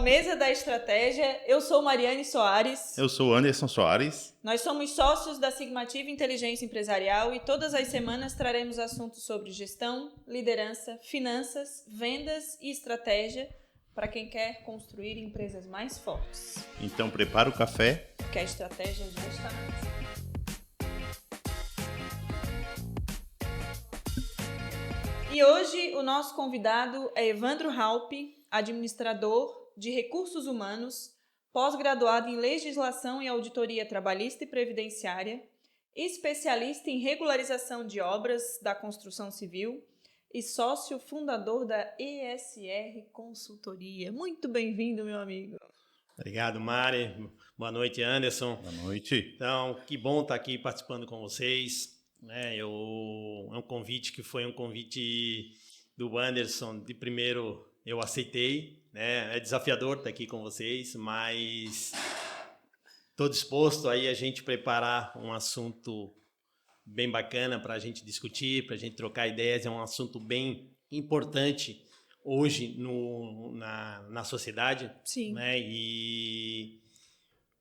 Mesa da Estratégia. Eu sou Mariane Soares. Eu sou Anderson Soares. Nós somos sócios da Sigmativa Inteligência Empresarial e todas as semanas traremos assuntos sobre gestão, liderança, finanças, vendas e estratégia para quem quer construir empresas mais fortes. Então prepara o café, porque a estratégia já está na mesa. E hoje o nosso convidado é Evandro Halpe, administrador de recursos humanos, pós-graduado em legislação e auditoria trabalhista e previdenciária, especialista em regularização de obras da construção civil e sócio fundador da ESR Consultoria. Muito bem-vindo, meu amigo. Obrigado, Mari. Boa noite, Anderson. Boa noite. Então, que bom estar aqui participando com vocês. É um convite que foi um convite do Anderson. De primeiro, eu aceitei. É desafiador estar aqui com vocês, mas estou disposto aí a gente preparar um assunto bem bacana para a gente discutir, para a gente trocar ideias. É um assunto bem importante hoje na sociedade. Sim. Né? E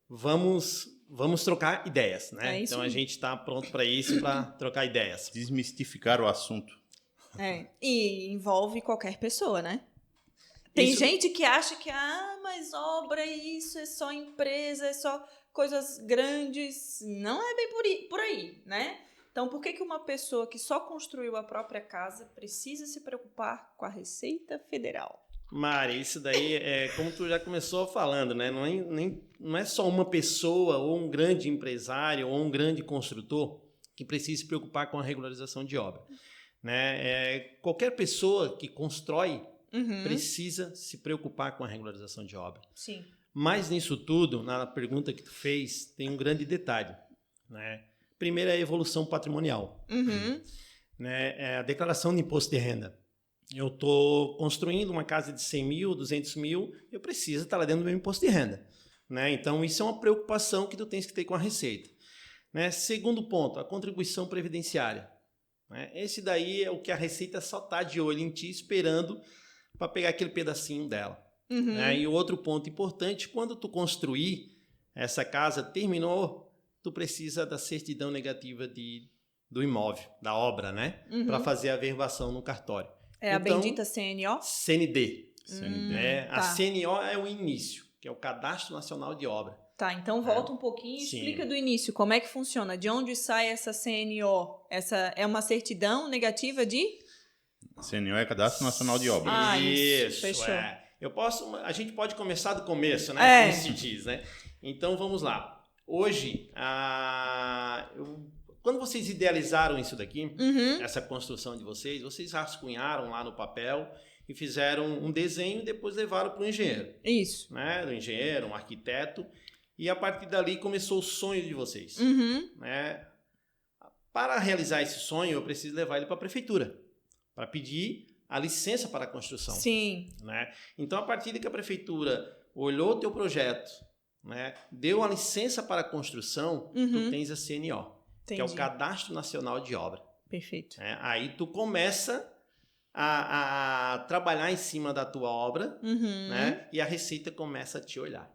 vamos trocar ideias, né? Então a gente está pronto para isso, para trocar ideias. Desmistificar o assunto. E envolve qualquer pessoa, né? Tem gente que acha que, mas obra isso é só empresa, é só coisas grandes. Não é bem por aí, né? Então, por que uma pessoa que só construiu a própria casa precisa se preocupar com a Receita Federal? Mari, isso daí é como tu já começou falando, né? Não é só uma pessoa ou um grande empresário ou um grande construtor que precisa se preocupar com a regularização de obra, né? Qualquer pessoa que constrói precisa se preocupar com a regularização de obra. Sim. Mas nisso tudo, na pergunta que tu fez, tem um grande detalhe, né? Primeiro é a evolução patrimonial, né? A declaração de imposto de renda. Eu estou construindo uma casa de 100 mil, 200 mil, eu preciso estar lá dentro do meu imposto de renda, né? Então, isso é uma preocupação que tu tens que ter com a Receita, né? Segundo ponto, a contribuição previdenciária, né? Esse daí é o que a Receita só está de olho em ti, esperando para pegar aquele pedacinho dela. Né? E outro ponto importante, quando tu construir essa casa, terminou, tu precisa da certidão negativa do imóvel, da obra, né? Para fazer a averbação no cartório. É então, a bendita CNO? CND. Tá. A CNO é o início, que é o Cadastro Nacional de Obra. Tá, então volta um pouquinho e explica do início, como é que funciona, de onde sai essa CNO? Essa é uma certidão negativa de? CNO é Cadastro Nacional de Obra. Isso, fechou. A gente pode começar do começo, né? Como se diz, né? Então, vamos lá. Hoje, quando vocês idealizaram isso daqui, essa construção de vocês rascunharam lá no papel e fizeram um desenho e depois levaram para o engenheiro. Isso. Né? O engenheiro, um arquiteto. E a partir dali começou o sonho de vocês. Né? Para realizar esse sonho, eu preciso levar ele para a prefeitura, para pedir a licença para a construção. Sim. Né? Então, a partir de que a prefeitura olhou o teu projeto, né, deu a licença para a construção, tu tens a CNO, que é o Cadastro Nacional de Obra. Perfeito. Aí tu começa a trabalhar em cima da tua obra, né, e a Receita começa a te olhar.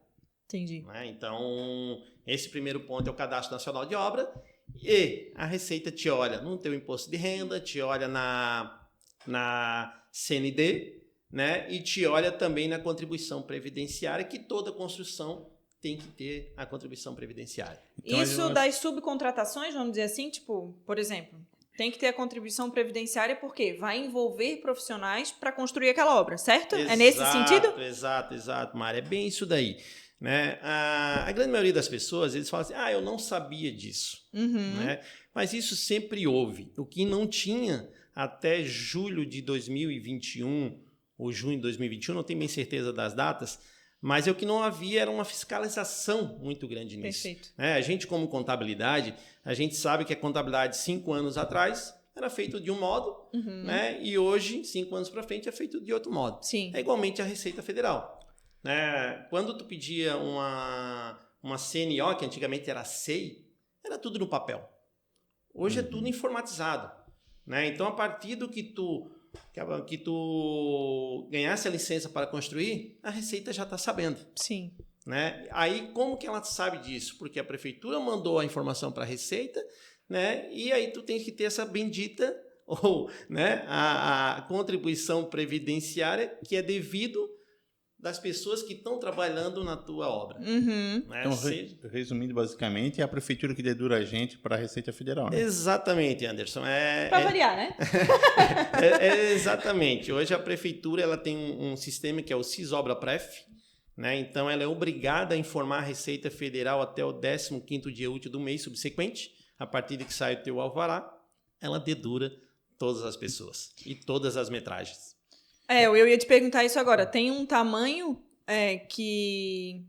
Entendi. Né? Então, esse primeiro ponto é o Cadastro Nacional de Obra e a Receita te olha no teu imposto de renda, te olha na CND, né, e te olha também na contribuição previdenciária, que toda construção tem que ter a contribuição previdenciária. Então, isso das subcontratações, vamos dizer assim, tipo, por exemplo, tem que ter a contribuição previdenciária porque vai envolver profissionais para construir aquela obra, certo? Exato, é nesse sentido? Exato, Mari. É bem isso daí. Né? A grande maioria das pessoas, eles falam assim, eu não sabia disso. Né? Mas isso sempre houve. O que não tinha até julho de 2021 ou junho de 2021, não tenho bem certeza das datas, mas o que não havia era uma fiscalização muito grande nisso. Perfeito. A gente, como contabilidade, a gente sabe que a contabilidade 5 anos atrás era feita de um modo, né? E hoje, 5 anos para frente, é feito de outro modo. Sim. É igualmente a Receita Federal. Né? Quando tu pedia uma CNO, que antigamente era SEI, era tudo no papel. Hoje é tudo informatizado. Né? Então, a partir do que tu que tu ganhasse a licença para construir, a Receita já está sabendo. Sim. Né? Aí, como que ela sabe disso? Porque a prefeitura mandou a informação para a Receita, né? E aí tu tem que ter essa bendita, ou né, a contribuição previdenciária que é devido das pessoas que estão trabalhando na tua obra. Uhum. Né? Então, resumindo basicamente, é a prefeitura que dedura a gente para a Receita Federal, né? Exatamente, Anderson. Para variar, né? Exatamente. Hoje a prefeitura ela tem um sistema que é o Cisobra-Pref, né? Então ela é obrigada a informar a Receita Federal até o 15º dia útil do mês subsequente. A partir de que sai o teu alvará, ela dedura todas as pessoas e todas as metragens. Eu ia te perguntar isso agora. Tem um tamanho que,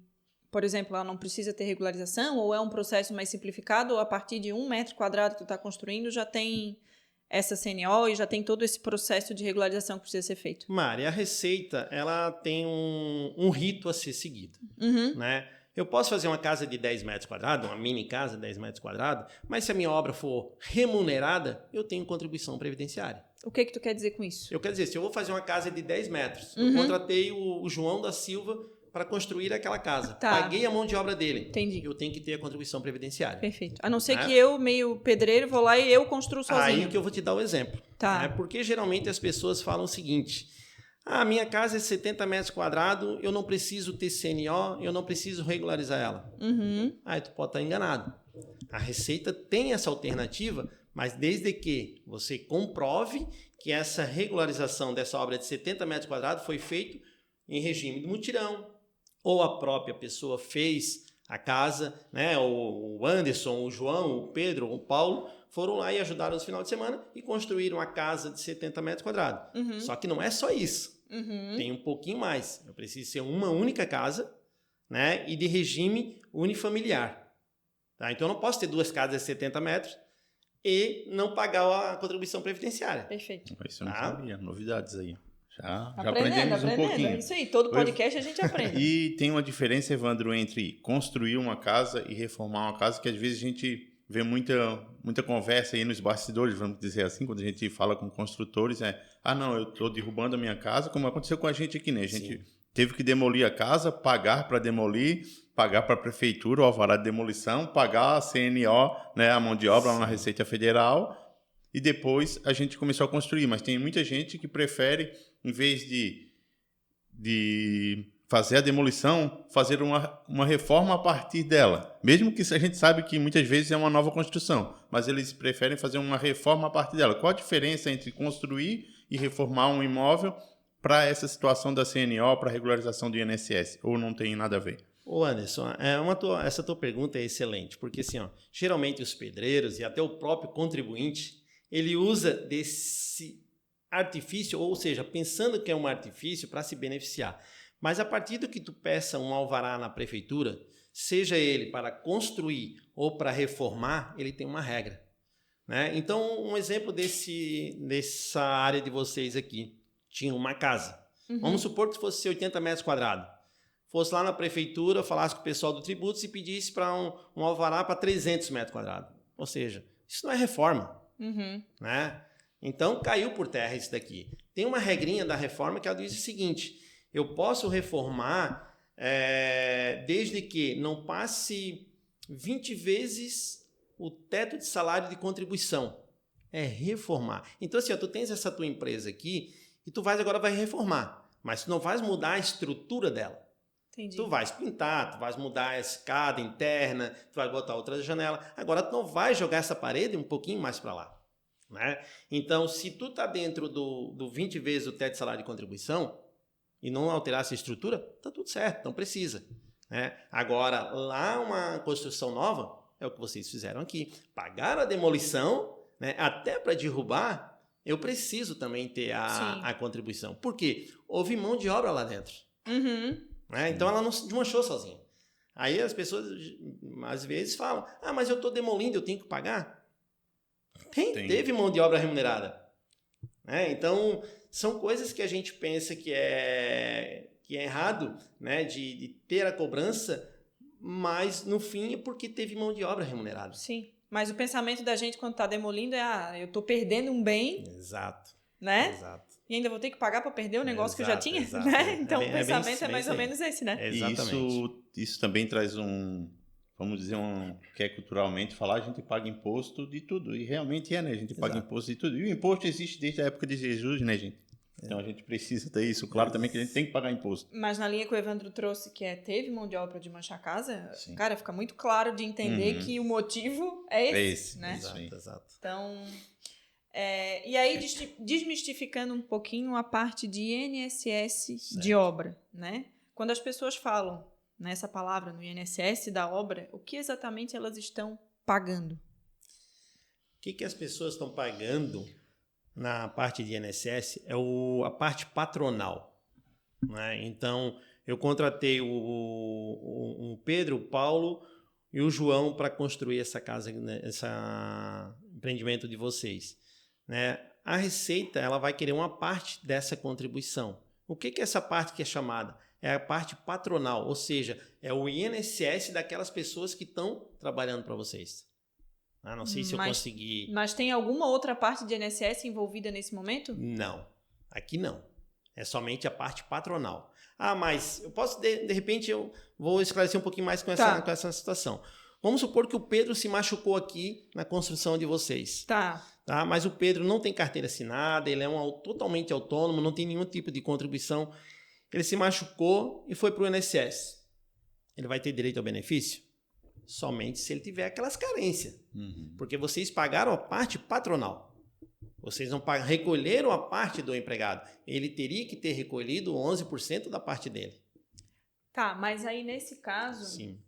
por exemplo, ela não precisa ter regularização, ou é um processo mais simplificado, ou a partir de 1 metro quadrado que tu está construindo já tem essa CNO e já tem todo esse processo de regularização que precisa ser feito? Mari, a Receita ela tem um rito a ser seguido. Uhum. Né? Eu posso fazer uma casa de 10 metros quadrados, uma mini casa de 10 metros quadrados, mas se a minha obra for remunerada, eu tenho contribuição previdenciária. O que tu quer dizer com isso? Eu quero dizer, se eu vou fazer uma casa de 10 metros, Uhum. eu contratei o João da Silva para construir aquela casa. Tá. Paguei a mão de obra dele. Entendi. Eu tenho que ter a contribuição previdenciária. Perfeito. A não ser Né? que eu, meio pedreiro, vou lá e eu construo sozinho. Aí que eu vou te dar o exemplo. Tá. Né? Porque geralmente as pessoas falam o seguinte: a minha casa é 70 metros quadrados, eu não preciso ter CNO, eu não preciso regularizar ela. Uhum. Aí tu pode estar enganado. A Receita tem essa alternativa, mas desde que você comprove que essa regularização dessa obra de 70 metros quadrados foi feita em regime de mutirão, ou a própria pessoa fez a casa, né? O Anderson, o João, o Pedro, o Paulo foram lá e ajudaram no final de semana e construíram a casa de 70 metros quadrados. Uhum. Só que não é só isso. Uhum. Tem um pouquinho mais. Eu preciso ser uma única casa, né? E de regime unifamiliar. Tá? Então eu não posso ter 2 casas de 70 metros e não pagar a contribuição previdenciária. Perfeito. Isso eu não Tá. sabia. Novidades aí. Já Aprendendo. aprendemos um pouquinho. É isso aí. Todo podcast a gente aprende. E tem uma diferença, Evandro, entre construir uma casa e reformar uma casa, que às vezes a gente vê muita conversa aí nos bastidores, vamos dizer assim, quando a gente fala com construtores, não, eu estou derrubando a minha casa, como aconteceu com a gente aqui, né? A gente teve que demolir a casa, pagar para demolir, pagar para a prefeitura o alvará de demolição, pagar a CNO, né, a mão de obra lá na Receita Federal, e depois a gente começou a construir. Mas tem muita gente que prefere, em vez de fazer a demolição, fazer uma reforma a partir dela. Mesmo que a gente sabe que muitas vezes é uma nova construção, mas eles preferem fazer uma reforma a partir dela. Qual a diferença entre construir e reformar um imóvel para essa situação da CNO, para a regularização do INSS? Ou não tem nada a ver? Ô Anderson, essa tua pergunta é excelente, porque assim, geralmente os pedreiros e até o próprio contribuinte, ele usa desse artifício, ou seja, pensando que é um artifício para se beneficiar. Mas a partir do que tu peça um alvará na prefeitura, seja ele para construir ou para reformar, ele tem uma regra. Né? Então, um exemplo dessa área de vocês aqui, tinha uma casa. Uhum. Vamos supor que fosse 80 metros quadrados. Fosse lá na prefeitura, falasse com o pessoal do tributo e pedisse para um alvará para 300 metros quadrados. Ou seja, isso não é reforma. Uhum. Né? Então, caiu por terra isso daqui. Tem uma regrinha da reforma que ela diz o seguinte: eu posso reformar desde que não passe 20 vezes o teto de salário de contribuição. É reformar. Então, assim, tu tens essa tua empresa aqui e tu agora vai reformar, mas tu não vais mudar a estrutura dela. Entendi. Tu vais pintar, tu vais mudar a escada interna, tu vais botar outra janela. Agora, tu não vai jogar essa parede um pouquinho mais para lá. Né? Então, se tu está dentro do 20 vezes o teto de salário de contribuição e não alterar essa estrutura, tá tudo certo, não precisa. Né? Agora, lá uma construção nova, é o que vocês fizeram aqui. Pagaram a demolição, né? Até para derrubar, eu preciso também ter a contribuição. Por quê? Houve mão de obra lá dentro. Uhum. Né? Então, ela não se desmanchou sozinha. Aí as pessoas, às vezes, falam, mas eu estou demolindo, eu tenho que pagar? Teve mão de obra remunerada. Né? Então, são coisas que a gente pensa que é errado, né? de ter a cobrança, mas no fim é porque teve mão de obra remunerada. Sim, mas o pensamento da gente quando está demolindo é eu estou perdendo um bem. Exato. Né? Exato. e ainda vou ter que pagar para perder o negócio que eu já tinha, exato. né? Então o bem pensamento é mais ou isso aí. menos esse, né? Exatamente. Isso também traz vamos dizer, que é culturalmente falar, a gente paga imposto de tudo. E realmente né? A gente paga imposto de tudo. E o imposto existe desde a época de Jesus, né, gente? Então a gente precisa ter isso. Claro também que a gente tem que pagar imposto. Mas na linha que o Evandro trouxe, que teve mão de obra de manchar a casa, Sim. cara, fica muito claro de entender que o motivo é esse, né? Exato. Então, e aí desmistificando um pouquinho a parte de INSS de obra, né? Quando as pessoas falam nessa palavra, no INSS da obra, o que exatamente elas estão pagando? O que as pessoas estão pagando na parte de INSS é a parte patronal, né? Então, eu contratei o Pedro, o Paulo e o João para construir essa casa, né, esse empreendimento de vocês, né? A Receita ela vai querer uma parte dessa contribuição. O que é essa parte que é chamada? É a parte patronal, ou seja, é o INSS daquelas pessoas que estão trabalhando para vocês. Não sei se eu consegui... Mas tem alguma outra parte de INSS envolvida nesse momento? Não, aqui não. É somente a parte patronal. Mas eu posso, de repente, eu vou esclarecer um pouquinho mais com essa situação. Vamos supor que o Pedro se machucou aqui na construção de vocês. Tá? Mas o Pedro não tem carteira assinada, ele é totalmente autônomo, não tem nenhum tipo de contribuição. Ele se machucou e foi para o INSS. Ele vai ter direito ao benefício? Somente se ele tiver aquelas carências. Porque vocês pagaram a parte patronal. Vocês não recolheram a parte do empregado. Ele teria que ter recolhido 11% da parte dele. Tá, mas aí nesse caso, Sim.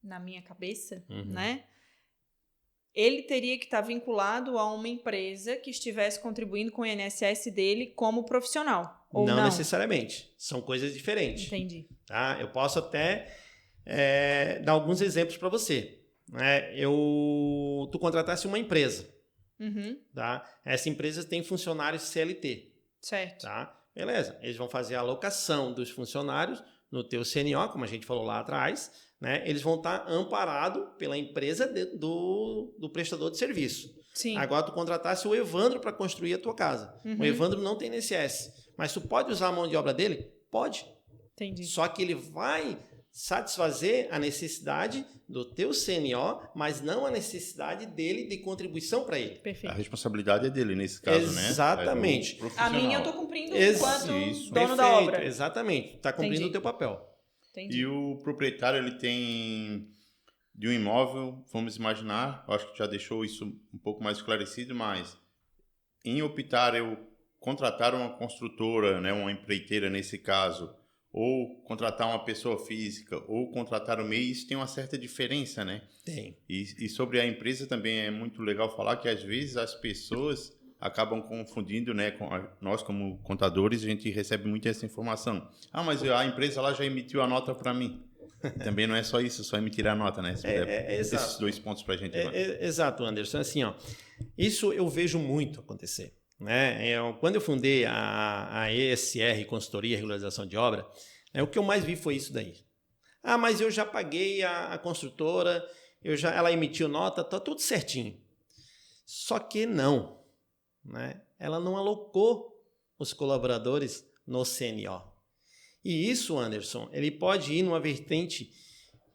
Na minha cabeça, né? Ele teria que estar vinculado a uma empresa que estivesse contribuindo com o INSS dele como profissional. Ou não necessariamente. São coisas diferentes. Entendi. Tá? Eu posso até dar alguns exemplos para você. Né? Tu contratasse uma empresa. Tá? Essa empresa tem funcionários CLT. Certo. Tá? Beleza. Eles vão fazer a alocação dos funcionários no teu CNO, como a gente falou lá atrás. Né? Eles vão estar amparados pela empresa do prestador de serviço. Sim. Agora, tu contratasse o Evandro para construir a tua casa. O Evandro não tem INSS. Mas tu pode usar a mão de obra dele? Pode. Entendi. Só que ele vai satisfazer a necessidade do teu CNO, mas não a necessidade dele de contribuição para ele. Perfeito. A responsabilidade é dele nesse caso, né? Exatamente. A minha eu estou cumprindo enquanto dono da obra. Exatamente. Está cumprindo o teu papel. Entendi. E o proprietário, ele tem de um imóvel, vamos imaginar, acho que já deixou isso um pouco mais esclarecido, mas em optar eu contratar uma construtora, né, uma empreiteira nesse caso, ou contratar uma pessoa física, ou contratar o MEI, isso tem uma certa diferença, né? Tem. E sobre a empresa também é muito legal falar que às vezes as pessoas acabam confundindo, né? Nós como contadores, a gente recebe muito essa informação. Mas a empresa lá já emitiu a nota para mim. Também não é só isso, só emitir a nota, né? Se puder, esses 2 pontos para a gente. Exato, Anderson. Assim, isso eu vejo muito acontecer. Né? Quando eu fundei a ESR, Consultoria e Regularização de Obra, o que eu mais vi foi isso daí. Mas eu já paguei a construtora, ela emitiu nota, tá tudo certinho. Só que não. Né? Ela não alocou os colaboradores no CNO. E isso, Anderson, ele pode ir numa vertente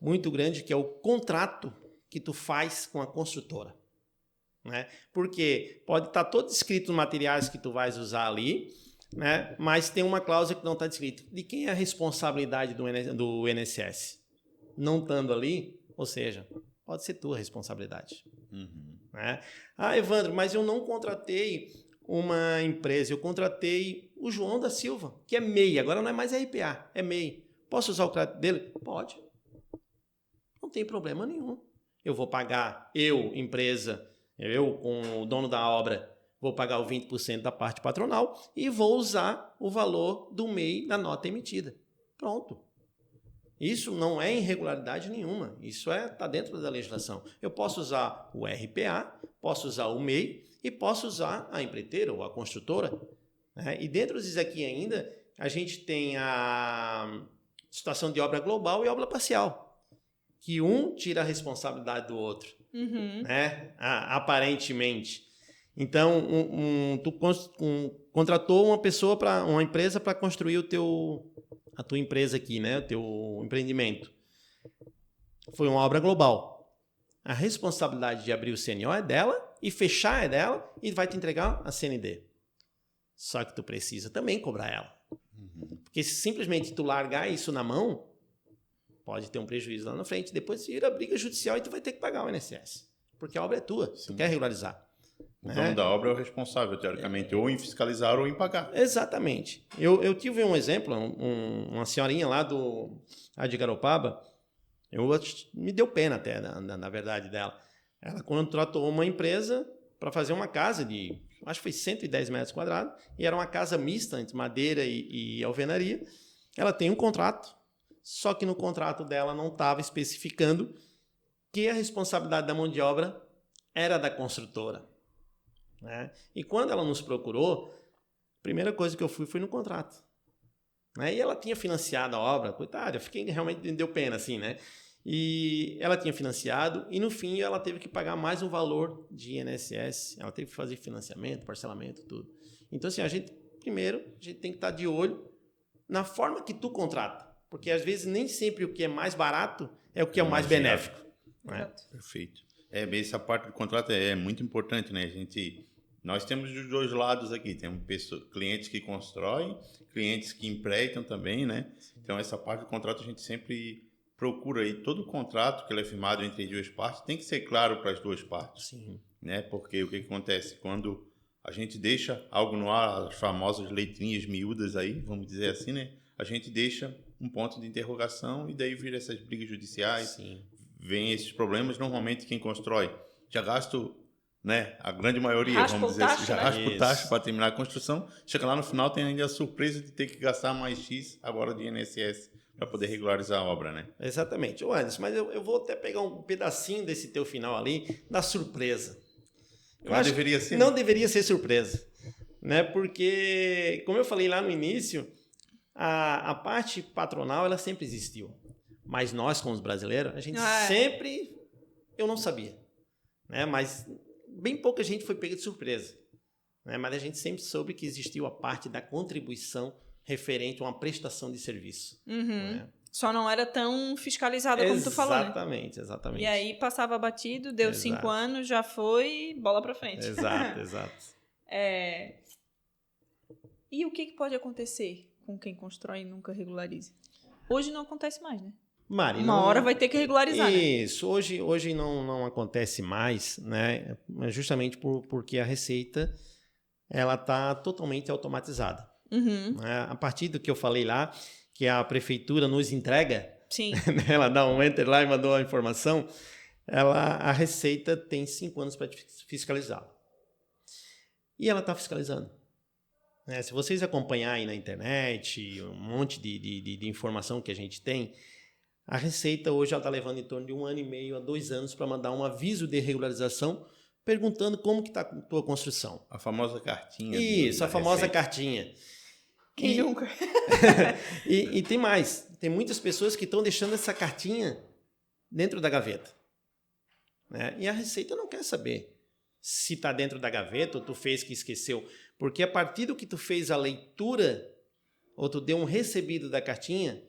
muito grande, que é o contrato que tu faz com a construtora. Né? Porque pode estar todo escrito nos materiais que tu vais usar ali, né? Mas tem uma cláusula que não está escrita. De quem é a responsabilidade do INSS? Não estando ali, ou seja, pode ser tua responsabilidade. Né? Evandro, mas eu não contratei uma empresa, eu contratei o João da Silva, que é MEI, agora não é mais RPA, é MEI. Posso usar o crédito dele? Pode. Não tem problema nenhum. Eu vou pagar, empresa, eu, com o dono da obra, vou pagar o 20% da parte patronal e vou usar o valor do MEI da nota emitida. Pronto. Isso não é irregularidade nenhuma. Isso está dentro da legislação. Eu posso usar o RPA, posso usar o MEI e posso usar a empreiteira ou a construtora. Né? E dentro disso aqui ainda, a gente tem a situação de obra global e obra parcial, que um tira a responsabilidade do outro. Né? Aparentemente. Então, tu contratou uma empresa para construir a tua empresa aqui, né? O teu empreendimento. Foi uma obra global. A responsabilidade de abrir o CNO é dela e fechar é dela e vai te entregar a CND. Só que tu precisa também cobrar ela. Porque se simplesmente tu largar isso na mão, pode ter um prejuízo lá na frente. Depois vira briga judicial e tu vai ter que pagar o INSS. Porque a obra é tua, tu quer regularizar. O dono da obra é o responsável, teoricamente, ou em fiscalizar ou em pagar. Exatamente. Eu tive um exemplo, uma senhorinha lá de Garopaba, me deu pena até, na verdade, dela. Ela contratou uma empresa para fazer uma casa de, acho que foi 110 metros quadrados, e era uma casa mista entre madeira e alvenaria. Ela tem um contrato, só que no contrato dela não estava especificando que a responsabilidade da mão de obra era da construtora. Né? E quando ela nos procurou, a primeira coisa que eu fui foi no contrato. Né? E ela tinha financiado a obra, coitada, eu fiquei realmente, deu pena assim, né? E ela tinha financiado e no fim ela teve que pagar mais um valor de INSS, ela teve que fazer financiamento, parcelamento, tudo. Então assim, a gente tem que estar de olho na forma que tu contrata, porque às vezes nem sempre o que é mais barato é o que é o mais benéfico. Né? Perfeito. Essa parte do contrato é muito importante, né? Nós temos os dois lados aqui, temos clientes que constroem, clientes que empreitam também, né? Então essa parte do contrato a gente sempre procura aí, todo contrato que ele é firmado entre as duas partes tem que ser claro para as duas partes. Sim. Né? Porque o que acontece? Quando a gente deixa algo no ar, as famosas letrinhas miúdas aí, vamos dizer assim, né? A gente deixa um ponto de interrogação e daí vira essas brigas judiciais, Sim. Vem esses problemas. Normalmente quem constrói já gasta, né? A grande maioria, Raspa vamos dizer assim, já né? raspa o taxa para terminar a construção. Chega lá no final, tem ainda a surpresa de ter que gastar mais X agora de INSS para poder regularizar a obra, né? Exatamente. Ô Anderson, mas eu vou até pegar um pedacinho desse teu final ali, da surpresa. Deveria ser. Não deveria ser surpresa. Né? Porque, como eu falei lá no início, a parte patronal ela sempre existiu. Mas nós, como os brasileiros, a gente sempre... Eu não sabia. Né? Mas bem pouca gente foi pega de surpresa. Né? Mas a gente sempre soube que existiu a parte da contribuição referente a uma prestação de serviço. Uhum. Né? Só não era tão fiscalizada como tu falou, né? Exatamente. E aí passava batido, deu 5 anos, já foi, bola pra frente. Exato. E o que pode acontecer com quem constrói e nunca regulariza? Hoje não acontece mais, né? Mari, Uma hora vai ter que regularizar, Isso, né? Hoje não acontece mais, né? Justamente porque a Receita ela está totalmente automatizada. Uhum. Né? A partir do que eu falei lá, que a prefeitura nos entrega, Sim. Ela dá um enter lá e mandou a informação, a Receita tem 5 anos para fiscalizar. E ela está fiscalizando. Né? Se vocês acompanharem aí na internet, um monte de informação que a gente tem, a Receita hoje está levando em torno de 1 ano e meio a 2 anos para mandar um aviso de regularização perguntando como que está a tua construção. A famosa cartinha. Isso, a famosa cartinha. Quem nunca? E tem mais. Tem muitas pessoas que estão deixando essa cartinha dentro da gaveta. Né? E a Receita não quer saber se está dentro da gaveta ou tu fez que esqueceu. Porque a partir do que tu fez a leitura ou tu deu um recebido da cartinha,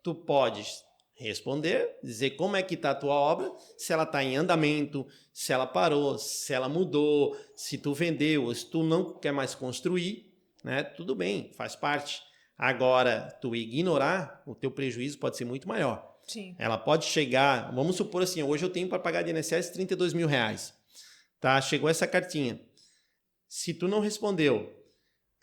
tu podes responder, dizer como é que está a tua obra, se ela está em andamento, se ela parou, se ela mudou, se tu vendeu, ou se tu não quer mais construir, né? Tudo bem, faz parte. Agora, tu ignorar, o teu prejuízo pode ser muito maior. Sim. Ela pode chegar, vamos supor assim, hoje eu tenho para pagar de INSS R$32 mil. Tá? Chegou essa cartinha. Se tu não respondeu,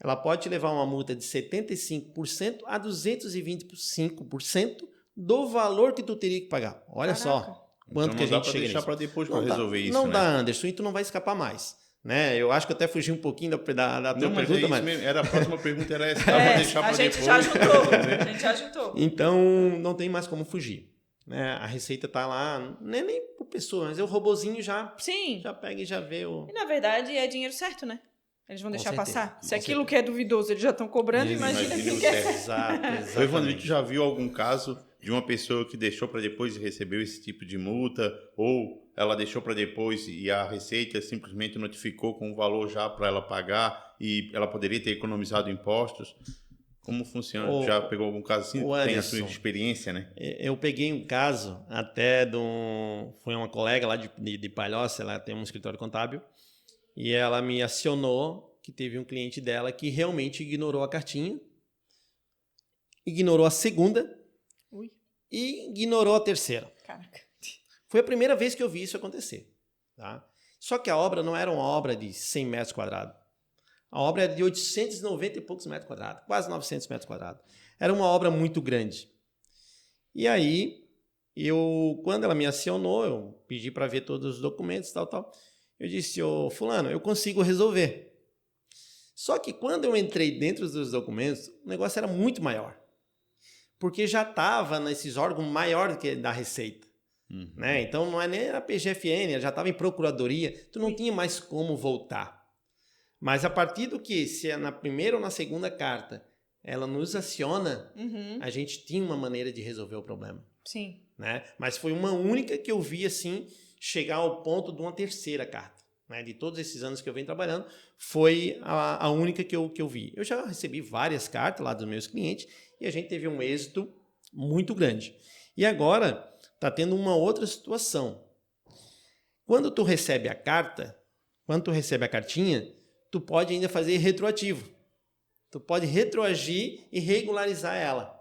ela pode te levar uma multa de 75% a 225% do valor que tu teria que pagar. Olha só quanto que a gente chega nisso. Não dá para deixar para depois para resolver isso, Não né? dá, Anderson, e tu não vai escapar mais. Né? Eu acho que eu até fugi um pouquinho da tua pergunta, mas... Era a próxima pergunta, era essa. Dá para deixar para depois. A gente já juntou. Então, não tem mais como fugir. Né? A Receita tá lá, não é nem por pessoa, mas o robozinho já pega e já vê o... E na verdade é dinheiro certo, né? Eles vão deixar passar. Se aquilo certeza. Que é duvidoso eles já estão cobrando, imagina o que é. Exato. Evandro, tu já viu algum caso de uma pessoa que deixou para depois e recebeu esse tipo de multa? Ou ela deixou para depois e a Receita simplesmente notificou com o valor já para ela pagar e ela poderia ter economizado impostos? Como funciona? Já pegou algum caso assim? Tem a sua experiência, né? Eu peguei um caso até foi uma colega lá de Palhoça, ela tem um escritório contábil, e ela me acionou que teve um cliente dela que realmente ignorou a cartinha, ignorou a segunda e ignorou a terceira. Caraca. Foi a primeira vez que eu vi isso acontecer. Tá? Só que a obra não era uma obra de 100 metros quadrados. A obra era de 890 e poucos metros quadrados, quase 900 metros quadrados. Era uma obra muito grande. E aí, quando ela me acionou, eu pedi para ver todos os documentos, tal. Eu disse, ô fulano, eu consigo resolver. Só que quando eu entrei dentro dos documentos, o negócio era muito maior. Porque já estava nesses órgãos maior do que da Receita. Né? Então, não é nem a PGFN, já estava em procuradoria, tu não tinha mais como voltar. Mas a partir do que, se é na primeira ou na segunda carta, ela nos aciona, a gente tinha uma maneira de resolver o problema. Sim. Né? Mas foi uma única que eu vi assim chegar ao ponto de uma terceira carta. Né? De todos esses anos que eu venho trabalhando, foi a única que eu vi. Eu já recebi várias cartas lá dos meus clientes e a gente teve um êxito muito grande. E agora está tendo uma outra situação. Quando tu recebe a carta, quando tu recebe a cartinha, tu pode ainda fazer retroativo. Tu pode retroagir e regularizar ela.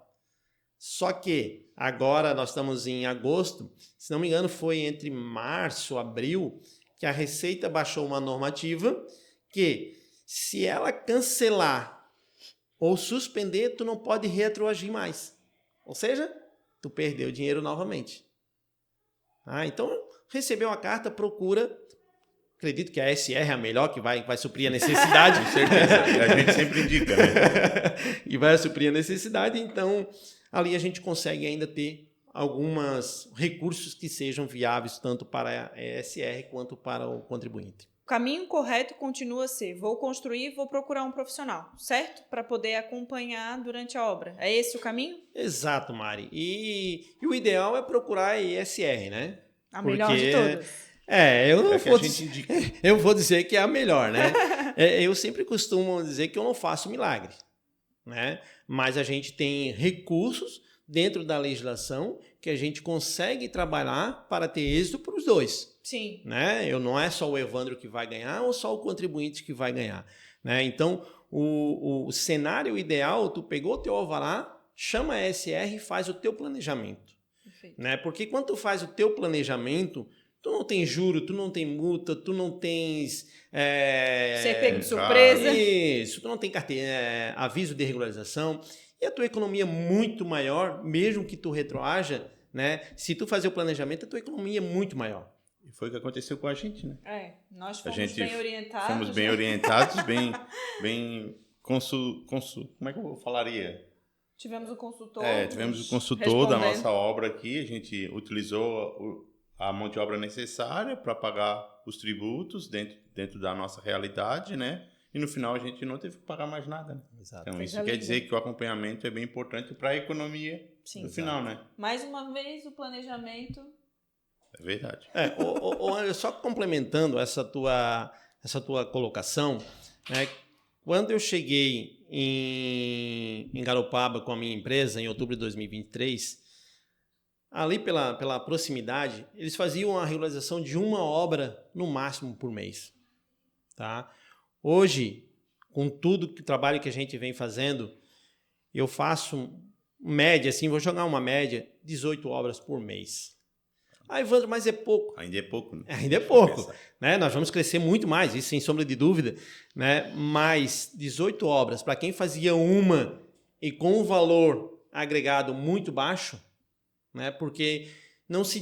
Só que agora nós estamos em agosto, se não me engano foi entre março, abril, que a Receita baixou uma normativa que se ela cancelar ou suspender, tu não pode retroagir mais. Ou seja, tu perdeu dinheiro novamente. Então, recebeu a carta, procura. Acredito que a SR é a melhor, que vai suprir a necessidade. Com certeza, a gente sempre indica, né? E vai suprir a necessidade, então ali a gente consegue ainda ter alguns recursos que sejam viáveis tanto para a SR quanto para o contribuinte. O caminho correto continua a ser, vou construir, vou procurar um profissional, certo? Para poder acompanhar durante a obra. É esse o caminho? Exato, Mari. E o ideal é procurar a ESR, né? A melhor de todas. Eu vou dizer que é a melhor, né? Eu sempre costumo dizer que eu não faço milagre, né? Mas a gente tem recursos dentro da legislação que a gente consegue trabalhar para ter êxito para os dois. Sim. Né? Não é só o Evandro que vai ganhar ou só o contribuinte que vai ganhar. Né? Então, o cenário ideal, tu pegou o teu alvará, chama a SR e faz o teu planejamento. Perfeito. Né? Porque quando tu faz o teu planejamento, tu não tem juro, tu não tem multa, tu não tens... Ser pego de surpresa. Isso, tu não tem aviso de regularização. E a tua economia é muito maior, mesmo que tu retroaja, né? Se tu fazer o planejamento, a tua economia é muito maior. E foi o que aconteceu com a gente, né? Nós fomos bem orientados. Fomos bem orientados, bem como é que eu falaria? Tivemos o consultor. Tivemos o consultor da nossa obra aqui, a gente utilizou a mão de obra necessária para pagar os tributos dentro da nossa realidade, né? E no final a gente não teve que pagar mais nada. Né? Exato. Então isso quer dizer que o acompanhamento é bem importante para a economia no final, né? Mais uma vez o planejamento. É verdade. Só complementando essa tua colocação, né? Quando eu cheguei em Garopaba com a minha empresa em outubro de 2023, ali pela proximidade, eles faziam a regularização de uma obra no máximo por mês. Tá? Hoje, com tudo que trabalho que a gente vem fazendo, eu faço média, assim, vou jogar uma média, 18 obras por mês. Evandro, mas é pouco. Ainda é pouco, né? Ainda é pouco. Né? Nós vamos crescer muito mais, isso sem sombra de dúvida. Né? Mas 18 obras, para quem fazia uma e com um valor agregado muito baixo, né? Porque não se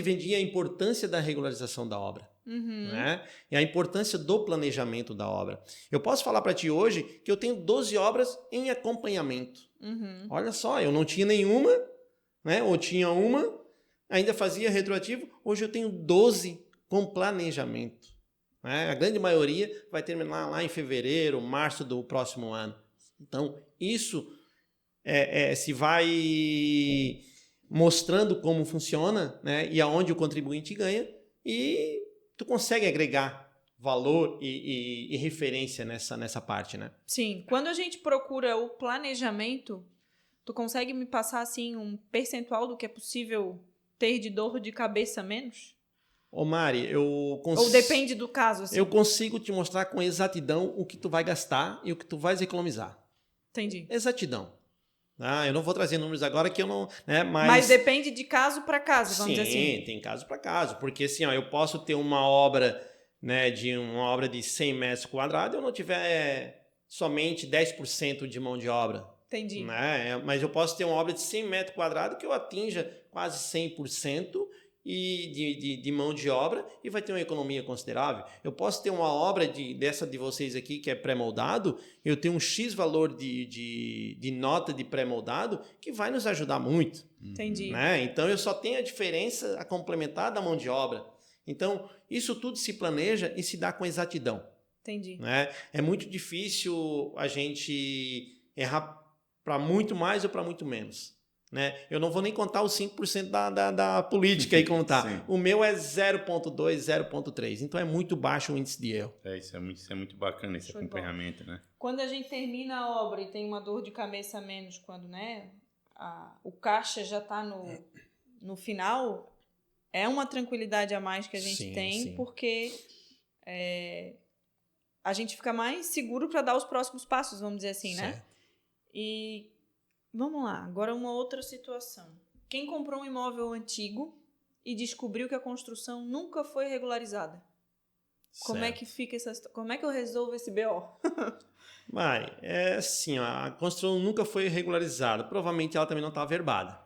vendia a importância da regularização da obra. Né? E a importância do planejamento da obra. Eu posso falar para ti hoje que eu tenho 12 obras em acompanhamento. Olha só, eu não tinha nenhuma, né? Ou tinha uma, ainda fazia retroativo, hoje eu tenho 12 com planejamento. Né? A grande maioria vai terminar lá em fevereiro, março do próximo ano. Então, isso se vai mostrando como funciona, né? E aonde o contribuinte ganha, e tu consegue agregar valor e referência nessa parte, né? Sim. Quando a gente procura o planejamento, tu consegue me passar assim um percentual do que é possível ter de dor de cabeça menos? Ô Mari, Ou depende do caso, assim? Eu consigo te mostrar com exatidão o que tu vai gastar e o que tu vais economizar. Entendi. Exatidão. Eu não vou trazer números agora que eu não... Né, mas depende de caso para caso, vamos dizer assim. Sim, tem caso para caso. Porque assim, eu posso ter uma obra, né, uma obra de 100 metros quadrados e eu não tiver somente 10% de mão de obra. Entendi. Né? Mas eu posso ter uma obra de 100 metros quadrados que eu atinja quase 100% de mão de obra e vai ter uma economia considerável. Eu posso ter uma obra dessa de vocês aqui que é pré-moldado, eu tenho um X valor de nota de pré-moldado que vai nos ajudar muito. Entendi. Né? Então eu só tenho a diferença a complementar da mão de obra. Então isso tudo se planeja e se dá com exatidão. Entendi. Né? É muito difícil a gente errar para muito mais ou para muito menos. Né? Eu não vou nem contar os 5% da política aí como tá. O meu é 0,2, 0,3. Então é muito baixo o índice de erro. Isso é muito bacana esse acompanhamento, né? Quando a gente termina a obra e tem uma dor de cabeça a menos, quando, né, o caixa já está no final, é uma tranquilidade a mais que a gente tem, porque a gente fica mais seguro para dar os próximos passos, vamos dizer assim, né? E vamos lá, agora uma outra situação. Quem comprou um imóvel antigo e descobriu que a construção nunca foi regularizada? Como é que fica essa situação? Como é que eu resolvo esse BO? Mari, é assim, a construção nunca foi regularizada. Provavelmente ela também não está averbada.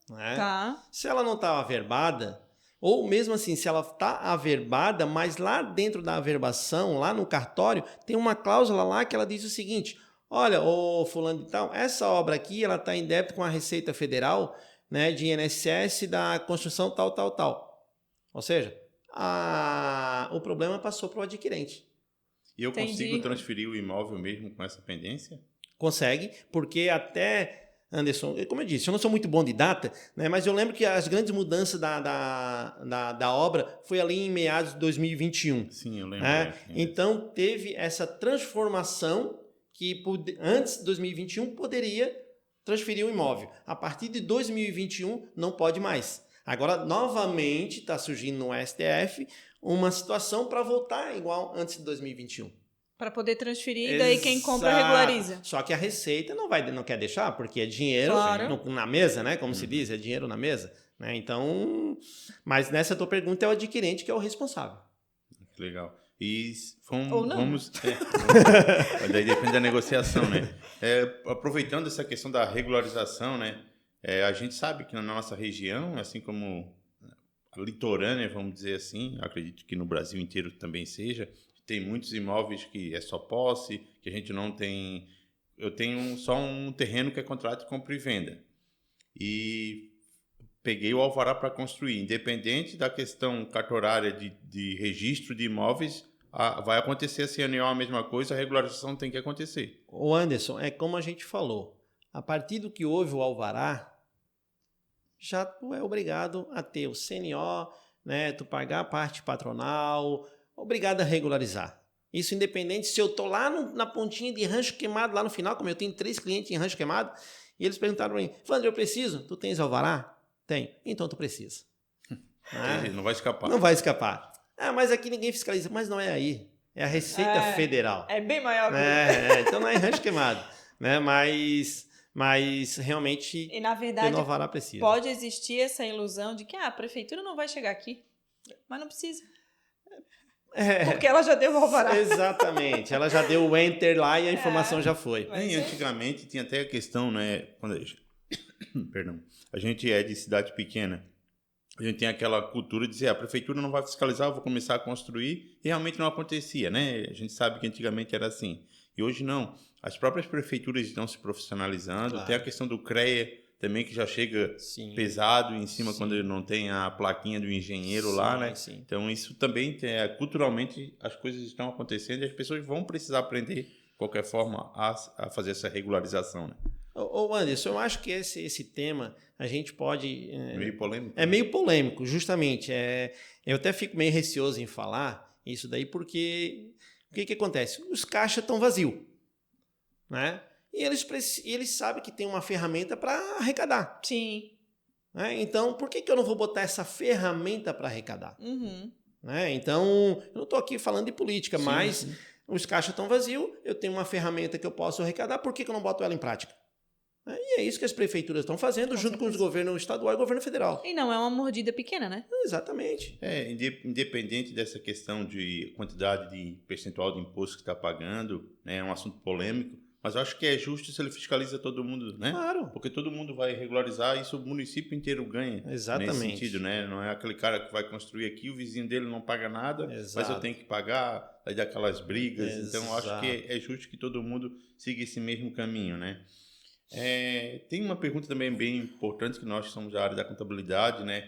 Né? Tá. Se ela não está averbada, ou mesmo assim, se ela está averbada, mas lá dentro da averbação, lá no cartório, tem uma cláusula lá que ela diz o seguinte: olha, ô fulano de tal, essa obra aqui ela está em débito com a Receita Federal, né, de INSS da construção tal, tal, tal. Ou seja, o problema passou para o adquirente. E eu consigo transferir o imóvel mesmo com essa pendência? Consegue, porque até, Anderson, como eu disse, eu não sou muito bom de data, né, mas eu lembro que as grandes mudanças da obra foi ali em meados de 2021. Sim, eu lembro. Né? Então, teve essa transformação que antes de 2021 poderia transferir o imóvel. A partir de 2021 não pode mais. Agora, novamente, está surgindo no STF uma situação para voltar igual antes de 2021. Para poder transferir, e daí quem compra regulariza. Só que a Receita não quer deixar, porque é dinheiro na mesa, né? Como se diz, é dinheiro na mesa. Né? Então, mas nessa tua pergunta é o adquirente que é o responsável. Legal. E ou não. vamos. Daí depende da negociação, né? Aproveitando essa questão da regularização, né? A gente sabe que na nossa região, assim como litorânea, vamos dizer assim, acredito que no Brasil inteiro também seja, tem muitos imóveis que é só posse, que a gente não tem. Eu tenho só um terreno que é contrato de compra e venda. E peguei o alvará para construir. Independente da questão cartorária de registro de imóveis, vai acontecer esse ano a mesma coisa, a regularização tem que acontecer. O Anderson, é como a gente falou, a partir do que houve o alvará, já tu é obrigado a ter o CNO, né, tu pagar a parte patronal, obrigado a regularizar. Isso independente se eu estou lá na pontinha de Rancho Queimado, lá no final, como eu tenho 3 clientes em Rancho Queimado, e eles perguntaram para mim: Wander, eu preciso? Tu tens alvará? Tenho. Então tu precisa. Não vai escapar. Não vai escapar. Mas aqui ninguém fiscaliza. Mas não é aí. É a Receita Federal. É bem maior que então não é em Rancho Queimado. Né? Mas realmente, e na verdade, no alvará precisa. Pode existir essa ilusão de que a prefeitura não vai chegar aqui. Mas não precisa. Porque ela já deu o alvará. Exatamente. Ela já deu o enter lá e a informação já foi. Antigamente tinha até a questão, né? Perdão. A gente é de cidade pequena. A gente tem aquela cultura de dizer: a prefeitura não vai fiscalizar, eu vou começar a construir. E realmente não acontecia, né? A gente sabe que antigamente era assim. E hoje não. As próprias prefeituras estão se profissionalizando. Claro. Tem a questão do CREA também, que já chega pesado em cima quando não tem a plaquinha do engenheiro lá, né? Sim. Então, isso também, culturalmente, as coisas estão acontecendo e as pessoas vão precisar aprender, de qualquer forma, a fazer essa regularização, né? Ô Anderson, eu acho que esse tema a gente pode... Meio polêmico. É meio polêmico, justamente. Eu até fico meio receoso em falar isso daí, porque o que acontece? Os caixas estão vazios, né? E eles sabem que tem uma ferramenta para arrecadar. Sim. Né? Então, por que eu não vou botar essa ferramenta para arrecadar? Uhum. Né? Então, eu não estou aqui falando de política, Sim, mas sim. os caixas estão vazios, eu tenho uma ferramenta que eu posso arrecadar, por que eu não boto ela em prática? E é isso que as prefeituras estão fazendo, Com junto certeza. com os governos estadual e governo federal. E não é uma mordida pequena, né? Exatamente. Independente dessa questão de quantidade de percentual de imposto que está pagando, né, é um assunto polêmico, mas eu acho que é justo se ele fiscaliza todo mundo, né? Claro. Porque todo mundo vai regularizar e isso o município inteiro ganha. Exatamente. Nesse sentido, né? Não é aquele cara que vai construir aqui, o vizinho dele não paga nada, Exato. mas eu tenho que pagar, aí dá aquelas brigas. Exato. Então, eu acho que é justo que todo mundo siga esse mesmo caminho, né? Tem uma pergunta também bem importante, que nós somos da área da contabilidade, né?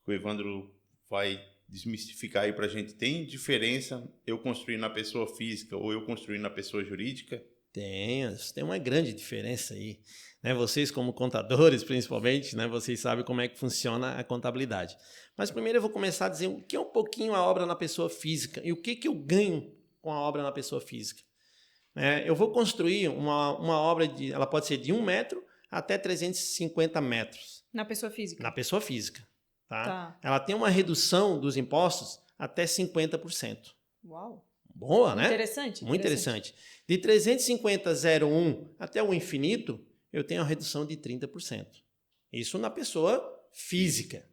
Que o Evandro vai desmistificar aí para a gente. Tem diferença eu construir na pessoa física ou eu construir na pessoa jurídica? Tem uma grande diferença aí. Né? Vocês, como contadores, principalmente, né? Vocês sabem como é que funciona a contabilidade. Mas primeiro eu vou começar a dizer o que é um pouquinho a obra na pessoa física e o que eu ganho com a obra na pessoa física. Eu vou construir uma obra, ela pode ser de 1 metro até 350 metros. Na pessoa física. Na pessoa física. Tá. Ela tem uma redução dos impostos até 50%. Uau. Boa, né? Interessante. Muito interessante. De 350,01 até o infinito, eu tenho uma redução de 30%. Isso na pessoa física.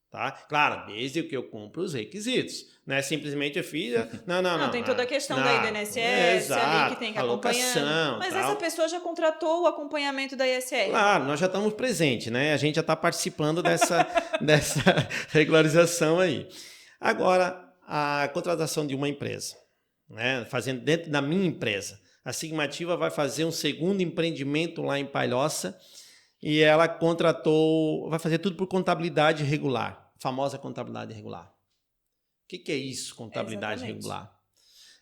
Tá? Claro, desde que eu cumpra os requisitos. Não é simplesmente eu fiz... Não. Tem toda a questão da INSS ali que tem que acompanhar. Mas tal. essa pessoa já contratou o acompanhamento da ISR. Claro, nós já estamos presentes, né? A gente já está participando dessa regularização aí. Agora, a contratação de uma empresa, né? Fazendo dentro da minha empresa. A Sigmativa vai fazer um segundo empreendimento lá em Palhoça e ela vai fazer tudo por contabilidade regular, famosa contabilidade regular. O que é isso, contabilidade regular?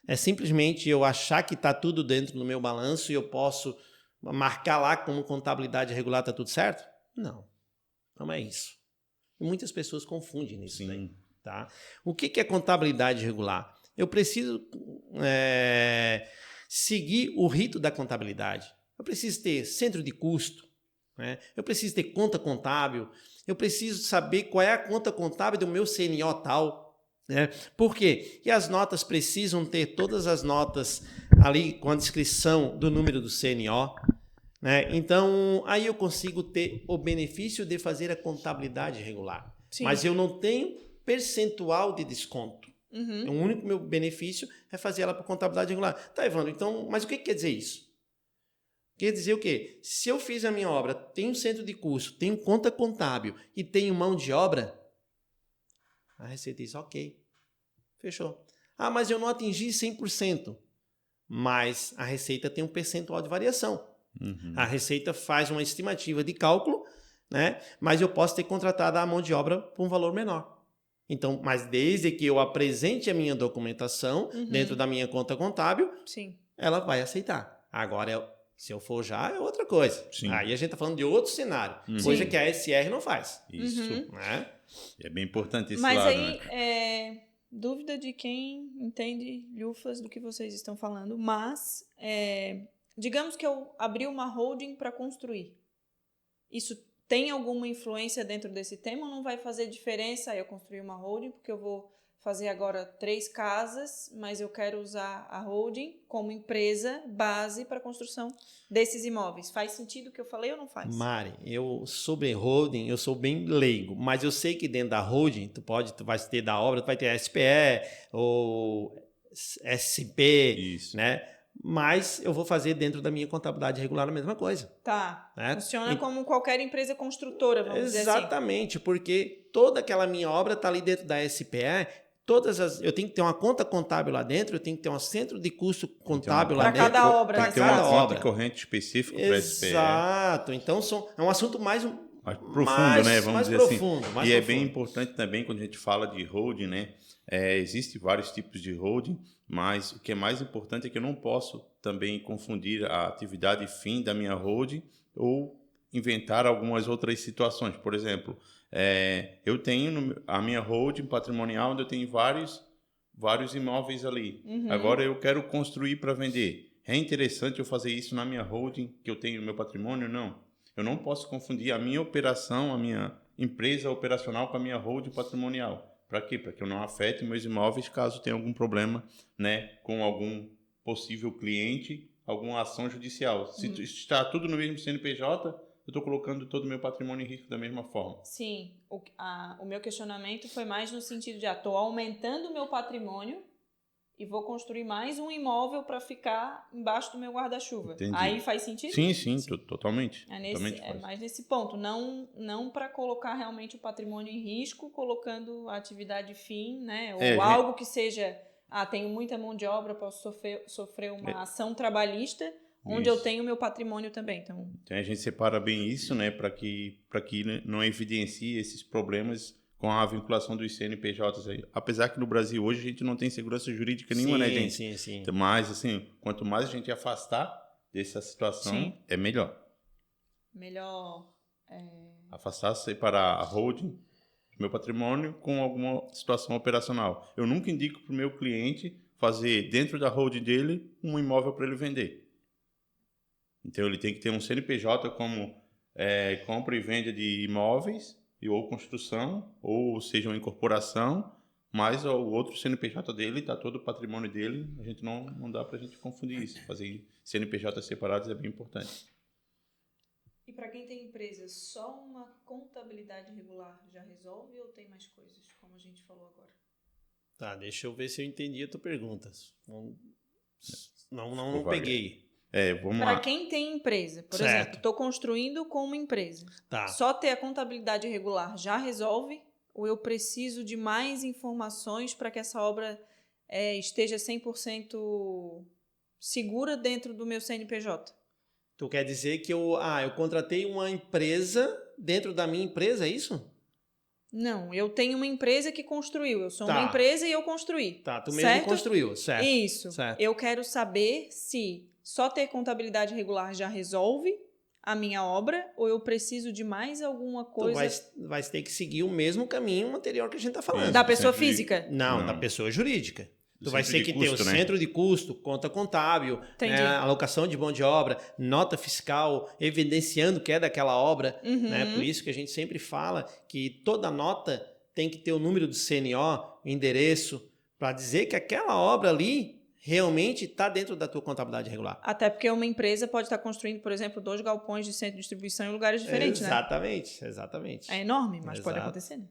É simplesmente eu achar que está tudo dentro do meu balanço e eu posso marcar lá como contabilidade regular, está tudo certo? Não é isso. E muitas pessoas confundem isso. Daí, tá? O que é contabilidade regular? Eu preciso seguir o rito da contabilidade. Eu preciso ter centro de custo, né? Eu preciso ter conta contábil, eu preciso saber qual é a conta contábil do meu CNO tal. Né? Por quê? E as notas precisam ter todas as notas ali com a descrição do número do CNO. Né? Então, aí eu consigo ter o benefício de fazer a contabilidade regular. Sim. Mas eu não tenho percentual de desconto. O único meu benefício é fazer ela para contabilidade regular. Tá, Evandro, então, mas o que quer dizer isso? Quer dizer o quê? Se eu fiz a minha obra, tenho centro de custo, tenho conta contábil e tenho mão de obra, a Receita diz, ok, fechou. Mas eu não atingi 100%. Mas a Receita tem um percentual de variação. A Receita faz uma estimativa de cálculo, né? Mas eu posso ter contratado a mão de obra por um valor menor. Então, mas desde que eu apresente a minha documentação dentro da minha conta contábil, sim, ela vai aceitar. Agora, se eu for já, é outra coisa. Sim. Aí a gente está falando de outro cenário, coisa que a SR não faz. Isso. Né? É bem importante esse mas lado. Mas aí, né? Dúvida de quem entende lufas do que vocês estão falando, mas digamos que eu abri uma holding para construir. Isso tem alguma influência dentro desse tema ou não vai fazer diferença eu construir uma holding, porque eu vou fazer agora 3 casas, mas eu quero usar a holding como empresa base para a construção desses imóveis. Faz sentido o que eu falei ou não faz? Mari, sobre holding, eu sou bem leigo, mas eu sei que dentro da holding, tu vai ter da obra, tu vai ter SPE ou SP, Isso. Né? Mas eu vou fazer dentro da minha contabilidade regular a mesma coisa. Tá. Né? Funciona como qualquer empresa construtora, vamos dizer assim. Exatamente, porque toda aquela minha obra está ali dentro da SPE. Eu tenho que ter uma conta contábil lá dentro, eu tenho que ter um centro de custo contábil lá dentro. Para cada obra. Tem que ter uma conta corrente específica para SPE. Exato. Então, é um assunto mais profundo, né? Vamos dizer profundo, assim. Mais e profundo. É bem importante também quando a gente fala de holding, né? Existem vários tipos de holding, mas o que é mais importante é que eu não posso também confundir a atividade fim da minha holding ou inventar algumas outras situações. Por exemplo, eu tenho a minha holding patrimonial onde eu tenho vários imóveis ali. Agora eu quero construir para vender. É interessante eu fazer isso na minha holding, que eu tenho no meu patrimônio? Não. Eu não posso confundir a minha operação, a minha empresa operacional com a minha holding patrimonial. Para quê? Para que eu não afete meus imóveis caso tenha algum problema, né, com algum possível cliente, alguma ação judicial. Se está tudo no mesmo CNPJ, eu estou colocando todo o meu patrimônio em risco da mesma forma. Sim, o meu questionamento foi mais no sentido de estou aumentando o meu patrimônio e vou construir mais um imóvel para ficar embaixo do meu guarda-chuva. Aí faz sentido? Sim. Totalmente. É mais nesse ponto, não para colocar realmente o patrimônio em risco, colocando a atividade fim, né? Ou algo que seja, tenho muita mão de obra, posso sofrer uma ação trabalhista, onde eu tenho meu patrimônio também. Então a gente separa bem isso, né, para que não evidencie esses problemas com a vinculação dos CNPJs aí. Apesar que no Brasil hoje a gente não tem segurança jurídica nenhuma, né, gente? Sim. Então, mas, assim, quanto mais a gente afastar dessa situação, é melhor. Afastar, separar a holding, meu patrimônio, com alguma situação operacional. Eu nunca indico para o meu cliente fazer dentro da holding dele um imóvel para ele vender. Então, ele tem que ter um CNPJ como compra e venda de imóveis, ou construção, ou seja, uma incorporação, mas o outro CNPJ dele, está todo o patrimônio dele, a gente não dá para a gente confundir isso. Fazer CNPJ separados é bem importante. E para quem tem empresa, só uma contabilidade regular já resolve ou tem mais coisas, como a gente falou agora? Tá, deixa eu ver se eu entendi a tua pergunta. Não peguei. Vamos lá. Para quem tem empresa, por exemplo, estou construindo com uma empresa. Tá. Só ter a contabilidade regular já resolve? Ou eu preciso de mais informações para que essa obra esteja 100% segura dentro do meu CNPJ? Tu quer dizer que eu contratei uma empresa dentro da minha empresa, é isso? Não, eu tenho uma empresa que construiu. Eu sou uma empresa e eu construí. Tá, tu mesmo construiu, certo? Isso. Certo. Eu quero saber se só ter contabilidade regular já resolve a minha obra ou eu preciso de mais alguma coisa? Tu vai ter que seguir o mesmo caminho anterior que a gente está falando. Da pessoa física? Não, da pessoa jurídica. Tu vai ter que ter o centro de custo, conta contábil, alocação de mão de obra, nota fiscal, evidenciando que é daquela obra. Né? Por isso que a gente sempre fala que toda nota tem que ter o número do CNO, o endereço, para dizer que aquela obra ali realmente está dentro da tua contabilidade regular. Até porque uma empresa pode estar construindo, por exemplo, 2 galpões de centro de distribuição em lugares diferentes, Exatamente. É enorme, mas pode acontecer, né?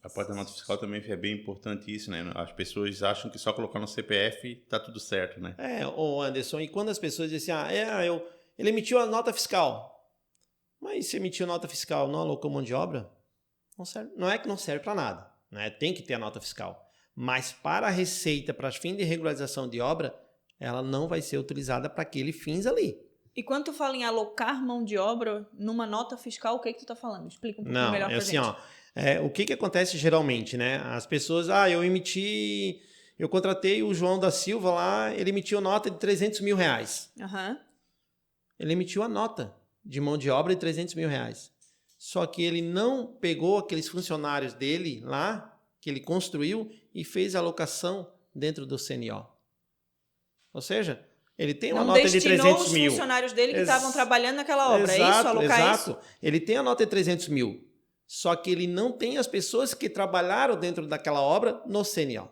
A parte da nota fiscal também é bem importante isso, né? As pessoas acham que só colocar no CPF tá tudo certo, né? Anderson, e quando as pessoas dizem ele emitiu a nota fiscal, mas se emitiu a nota fiscal, não alocou mão de obra? Não serve. Não é que não serve para nada, né? Tem que ter a nota fiscal. Mas para a receita, para fins de regularização de obra, ela não vai ser utilizada para aquele fins ali. E quando tu fala em alocar mão de obra numa nota fiscal, o que tu está falando? Explica um pouquinho melhor para a gente. O que acontece geralmente, né? As pessoas, eu contratei o João da Silva lá, ele emitiu nota de 300 mil reais. Ele emitiu a nota de mão de obra de 300 mil reais. Só que ele não pegou aqueles funcionários dele lá, que ele construiu, e fez a alocação dentro do CNO. Ou seja, ele tem uma nota de 300 mil. Os funcionários dele que estavam trabalhando naquela obra, é isso? Alocar isso? Ele tem a nota de 300 mil. Só que ele não tem as pessoas que trabalharam dentro daquela obra no CNO.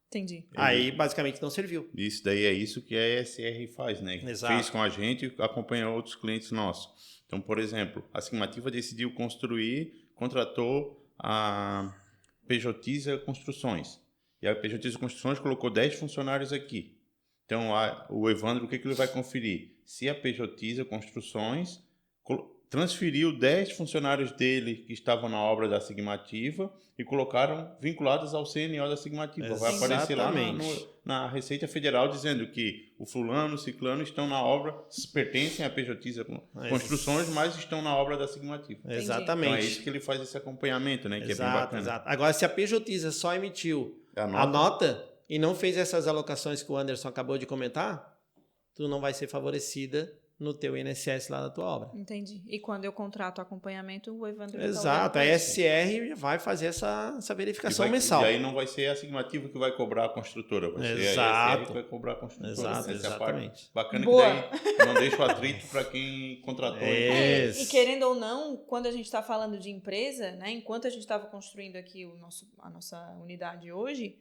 Entendi. Aí, basicamente, não serviu. Isso daí é isso que a ESR faz, né? Exato. Fez com a gente e acompanha outros clientes nossos. Então, por exemplo, a Estimativa decidiu construir, contratou a PJiza Construções. E a PJiza Construções colocou 10 funcionários aqui. Então, o Evandro, o que ele vai conferir? Se a PJiza Construções transferiu 10 funcionários dele que estavam na obra da Sigmativa e colocaram vinculados ao CNO da Sigmativa. Vai aparecer lá na Receita Federal dizendo que o fulano, o ciclano estão na obra, pertencem à PJ Construções, mas estão na obra da Sigmativa. Exatamente. Então é isso que ele faz esse acompanhamento, né? Que exato, é bem bacana. Exato. Agora, se a PJ só emitiu a nota e não fez essas alocações que o Anderson acabou de comentar, tu não vai ser favorecida no teu INSS lá da tua obra. Entendi. E quando eu contrato acompanhamento, o Evandro... Exato. A SR vai fazer essa verificação mensal. E aí não vai ser a Sigmativa que vai cobrar a construtora, vai ser a SR que vai cobrar a construtora. Exato, exatamente. Bacana. Boa. Que daí não deixa o atrito para quem contratou. E querendo ou não, quando a gente está falando de empresa, né, enquanto a gente estava construindo aqui a nossa unidade hoje,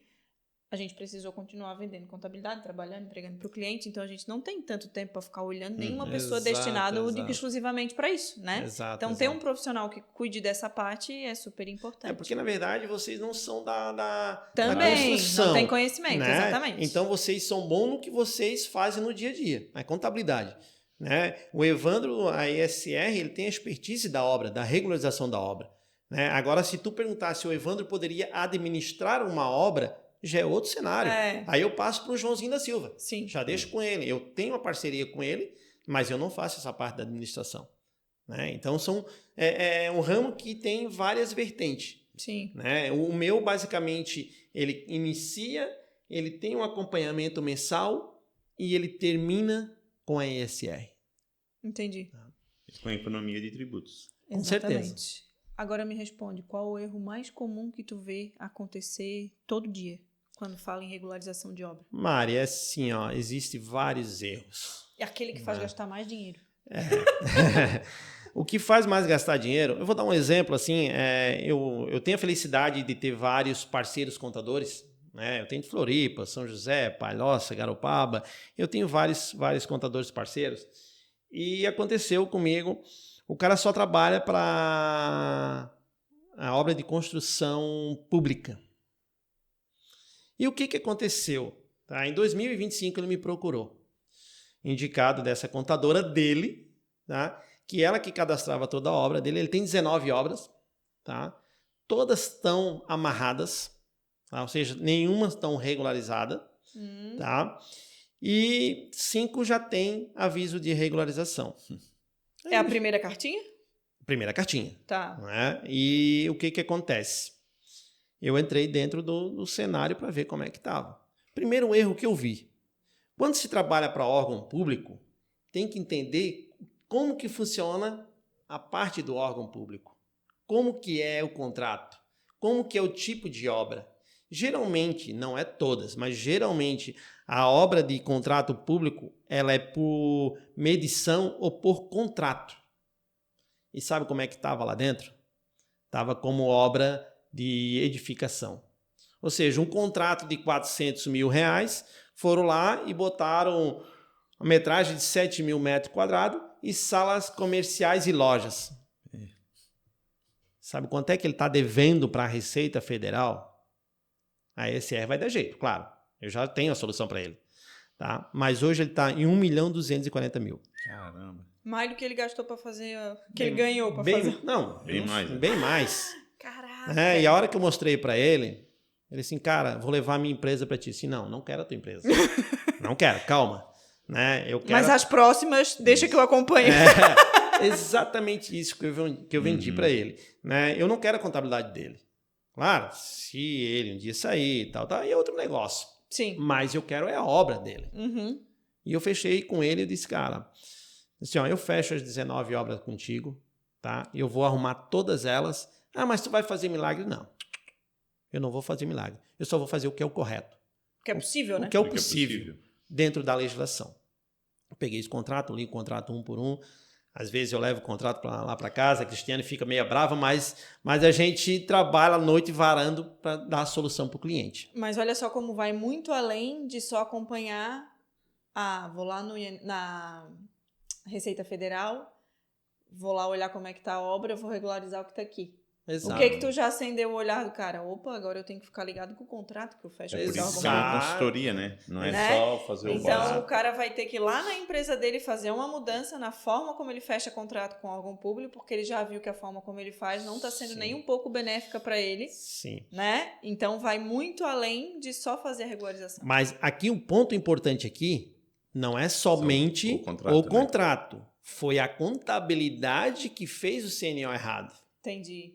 a gente precisou continuar vendendo contabilidade, trabalhando, entregando para o cliente, então a gente não tem tanto tempo para ficar olhando nenhuma pessoa destinada exclusivamente para isso, né? Então ter um profissional que cuide dessa parte é super importante. Porque na verdade vocês não são da também, construção, não tem conhecimento, né? Exatamente. Então vocês são bons no que vocês fazem no dia a dia, na contabilidade, né? O Evandro, a ESR, ele tem a expertise da obra, da regularização da obra, né? Agora, se tu perguntar se o Evandro poderia administrar uma obra, já é outro cenário. Aí eu passo para o Joãozinho da Silva. Sim. Já deixo com ele. Eu tenho uma parceria com ele, mas eu não faço essa parte da administração, né? Então, é um ramo que tem várias vertentes. Sim. Né? O meu, basicamente, ele inicia, ele tem um acompanhamento mensal e ele termina com a ESR. Entendi. Com a economia de tributos. Com certeza. Agora me responde, qual o erro mais comum que tu vê acontecer todo dia, quando fala em regularização de obra? Mari, é assim, ó, existem vários erros. É aquele que faz gastar mais dinheiro. O que faz mais gastar dinheiro, eu vou dar um exemplo, assim, eu tenho a felicidade de ter vários parceiros contadores, né? Eu tenho de Floripa, São José, Palhoça, Garopaba, eu tenho vários contadores parceiros, e aconteceu comigo, o cara só trabalha para a obra de construção pública. E o que aconteceu? Tá? Em 2025 ele me procurou, indicado dessa contadora dele, tá? Que ela que cadastrava toda a obra dele. Ele tem 19 obras, tá? Todas estão amarradas, tá? Ou seja, nenhuma estão regularizada, tá? E 5 já tem aviso de regularização. É a primeira cartinha? Primeira cartinha. Tá. Né? E o que acontece? Eu entrei dentro do cenário para ver como é que estava. Primeiro erro que eu vi. Quando se trabalha para órgão público, tem que entender como que funciona a parte do órgão público. Como que é o contrato? Como que é o tipo de obra? Geralmente, não é todas, mas geralmente a obra de contrato público ela é por medição ou por contrato. E sabe como é que estava lá dentro? Estava como obra de edificação. Ou seja, um contrato de 400 mil reais, foram lá e botaram a metragem de 7 mil metros quadrados e salas comerciais e lojas. Sabe quanto é que ele está devendo para a Receita Federal? A ESR vai dar jeito, claro. Eu já tenho a solução para ele. Tá? Mas hoje ele está em 1.240.000. Caramba. Mais do que ele gastou para fazer, que ele ganhou para fazer. Não, bem mais. Bem mais. Caraca. E a hora que eu mostrei para ele assim, cara, vou levar a minha empresa para ti. Assim, não quero a tua empresa. Não quero, calma. Né? Eu quero... Mas as próximas, deixa que eu acompanhe. Exatamente isso que eu vendi para ele. Né? Eu não quero a contabilidade dele. Claro, se ele um dia sair e tal, aí é outro negócio. Sim. Mas eu quero a obra dele. Uhum. E eu fechei com ele e disse, cara, assim, ó, eu fecho as 19 obras contigo, tá? Eu vou arrumar todas elas. Ah, mas tu vai fazer milagre? Não. Eu não vou fazer milagre. Eu só vou fazer o que é o correto. O que é possível, né? O que é o possível dentro da legislação. Eu peguei esse contrato, li o contrato um por um. Às vezes eu levo o contrato lá para casa, a Cristiane fica meio brava, mas a gente trabalha a noite varando para dar a solução para o cliente. Mas olha só como vai muito além de só acompanhar. Vou lá na Receita Federal, vou lá olhar como é que está a obra, vou regularizar o que está aqui. Exato. O que tu já acendeu o olhar do cara? Opa, agora eu tenho que ficar ligado com o contrato que eu fecho. É por isso que Exato. é uma consultoria, né? Não é Né? só fazer o Então, básico. o cara vai ter que ir lá na empresa dele fazer uma mudança na forma como ele fecha contrato com órgão público, porque ele já viu que a forma como ele faz não está sendo Sim. nem um pouco benéfica para ele, Sim. né? Então, vai muito além de só fazer a regularização. Mas aqui um ponto importante aqui não é somente o contrato, né? Foi a contabilidade que fez o CNO errado. Entendi.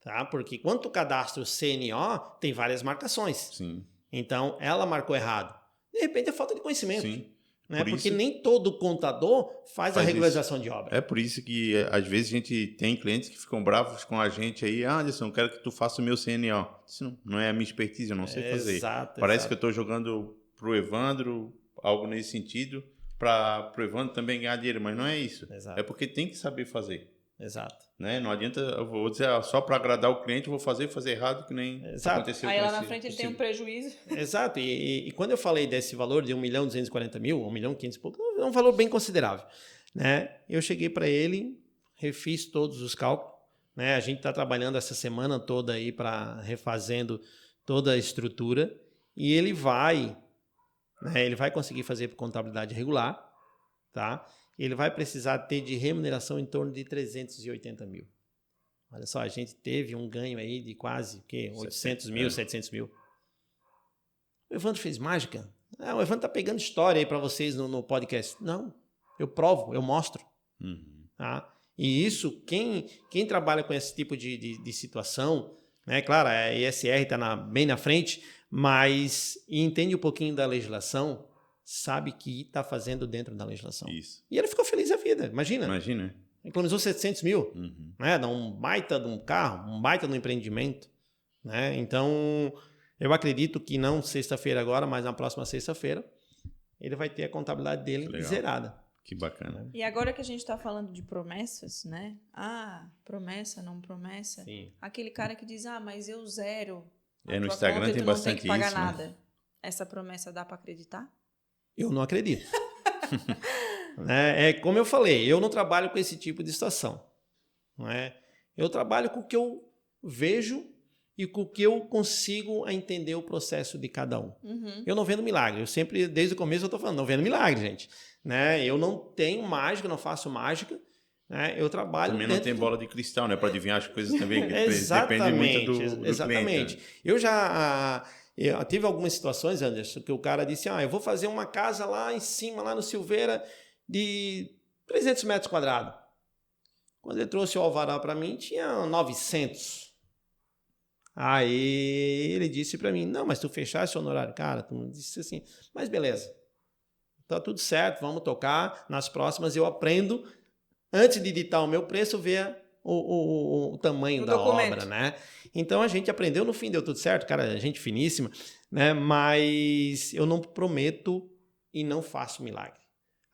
Tá? Porque quando tu cadastra o CNO, tem várias marcações. Sim. Então, ela marcou errado. De repente, é falta de conhecimento. Sim. Né? Porque nem todo contador faz a regularização de obra. É por isso que, às vezes, a gente tem clientes que ficam bravos com a gente aí. Ah, Anderson, eu quero que tu faça o meu CNO. Isso não é a minha expertise, eu não sei fazer. Parece que eu estou jogando pro Evandro algo nesse sentido, para pro Evandro também ganhar dinheiro, mas não é isso. Exato. É porque tem que saber fazer. Exato. Né? Não adianta, eu vou dizer, só para agradar o cliente, eu vou fazer errado, que nem aconteceu aí com lá na frente ele tem um prejuízo. Exato. E quando eu falei desse valor de 1.240.000, 1.500.000 e pouco, é um valor bem considerável. Né? Eu cheguei para ele, refiz todos os cálculos. Né? A gente está trabalhando essa semana toda aí para refazendo toda a estrutura e ele vai conseguir fazer por contabilidade regular, tá? Ele vai precisar ter de remuneração em torno de 380 mil. Olha só, a gente teve um ganho aí de quase 800 mil, 700 mil. O Evandro fez mágica? O Evandro está pegando história aí para vocês no podcast. Não, eu provo, eu mostro. Tá? E isso, quem trabalha com esse tipo de situação, né? Claro, a ESR está bem na frente, mas entende um pouquinho da legislação, sabe que está fazendo dentro da legislação. Isso. E ele ficou feliz da vida, imagina. Economizou 700 mil, né? Dá um baita de um carro, um baita de um empreendimento. Né? Então, eu acredito que não sexta-feira agora, mas na próxima sexta-feira, ele vai ter a contabilidade dele zerada. Que bacana. E agora que a gente está falando de promessas, né? Ah, promessa, não promessa. Sim. Aquele cara que diz, mas eu zero. No Instagram tem bastante isso. Não tem que pagar nada. Né? Essa promessa dá para acreditar? Eu não acredito. Como eu falei, eu não trabalho com esse tipo de situação. Não é? Eu trabalho com o que eu vejo e com o que eu consigo entender o processo de cada um. Eu não vendo milagre. Eu sempre, desde o começo, eu estou falando, não vendo milagre, gente. Né? Eu não tenho mágica, não faço mágica. Né? Eu trabalho também não tem bola de cristal, né? Para adivinhar as coisas também. Depende muito do exatamente. Cliente, né? Eu já... tive algumas situações, Anderson, que o cara disse, eu vou fazer uma casa lá em cima, lá no Silveira, de 300 metros quadrados. Quando ele trouxe o alvará para mim, tinha 900. Aí ele disse para mim, não, mas tu fechaste o honorário. Cara, tu disse assim, mas beleza, tá tudo certo, vamos tocar. Nas próximas eu aprendo, antes de ditar o meu preço, ver o tamanho da obra, né? Então a gente aprendeu, no fim deu tudo certo, cara, gente finíssima, né? Mas eu não prometo e não faço milagre.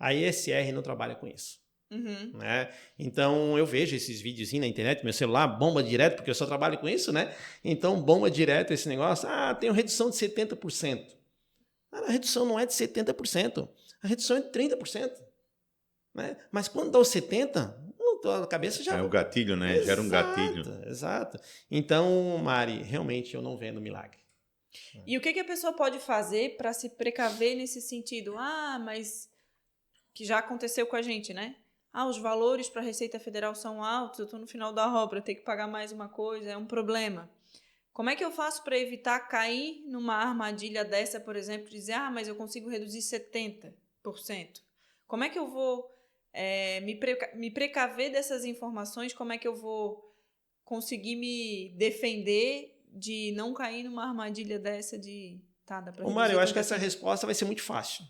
A ESR não trabalha com isso. Né? Então eu vejo esses videozinhos na internet, meu celular bomba direto, porque eu só trabalho com isso, né? Então bomba direto esse negócio, tem redução de 70%. A redução não é de 70%, a redução é de 30%. Né? Mas quando dá os 70%, a cabeça já... É o gatilho, né? Exato, gera um gatilho. Exato. Então, Mari, realmente eu não vendo milagre. E o que a pessoa pode fazer para se precaver nesse sentido? Mas que já aconteceu com a gente, né? Os valores para a Receita Federal são altos, eu estou no final da obra, tenho que pagar mais uma coisa, é um problema. Como é que eu faço para evitar cair numa armadilha dessa, por exemplo, dizer, mas eu consigo reduzir 70%? Como é que eu vou me precaver dessas informações? Como é que eu vou conseguir me defender de não cair numa armadilha dessa de... dá para reduzir? Mário, eu acho que essa resposta vai ser muito fácil.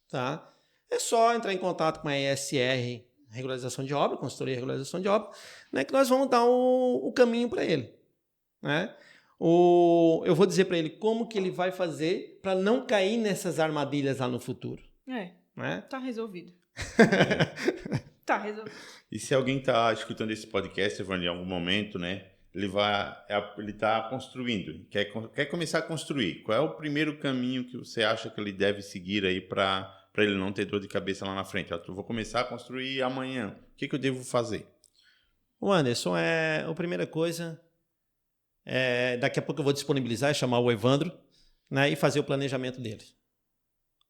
Tá? É só entrar em contato com a ESR, regularização de obra, consultoria de regularização de obra, né, que nós vamos dar o caminho para ele. Né? Eu vou dizer para ele como que ele vai fazer para não cair nessas armadilhas lá no futuro. Né? Tá resolvido. Tá resolvido. E se alguém está escutando esse podcast, Evandro, em algum momento, né, ele está construindo, quer começar a construir. Qual é o primeiro caminho que você acha que ele deve seguir aí para ele não ter dor de cabeça lá na frente? Eu vou começar a construir amanhã. O que eu devo fazer? O Anderson, a primeira coisa, daqui a pouco eu vou disponibilizar, chamar o Evandro, né, e fazer o planejamento dele.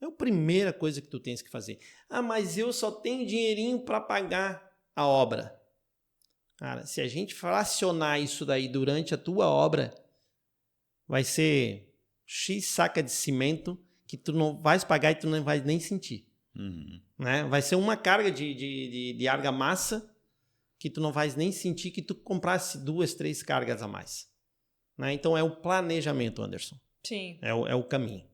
É a primeira coisa que tu tens que fazer. Ah, mas eu só tenho dinheirinho para pagar a obra. Cara, se a gente fracionar isso daí durante a tua obra, vai ser X saca de cimento que tu não vais pagar e tu não vais nem sentir. Né? Vai ser uma carga de argamassa que tu não vais nem sentir que tu comprasse 2, 3 cargas a mais. Né? Então é o planejamento, Anderson. Sim. É o caminho.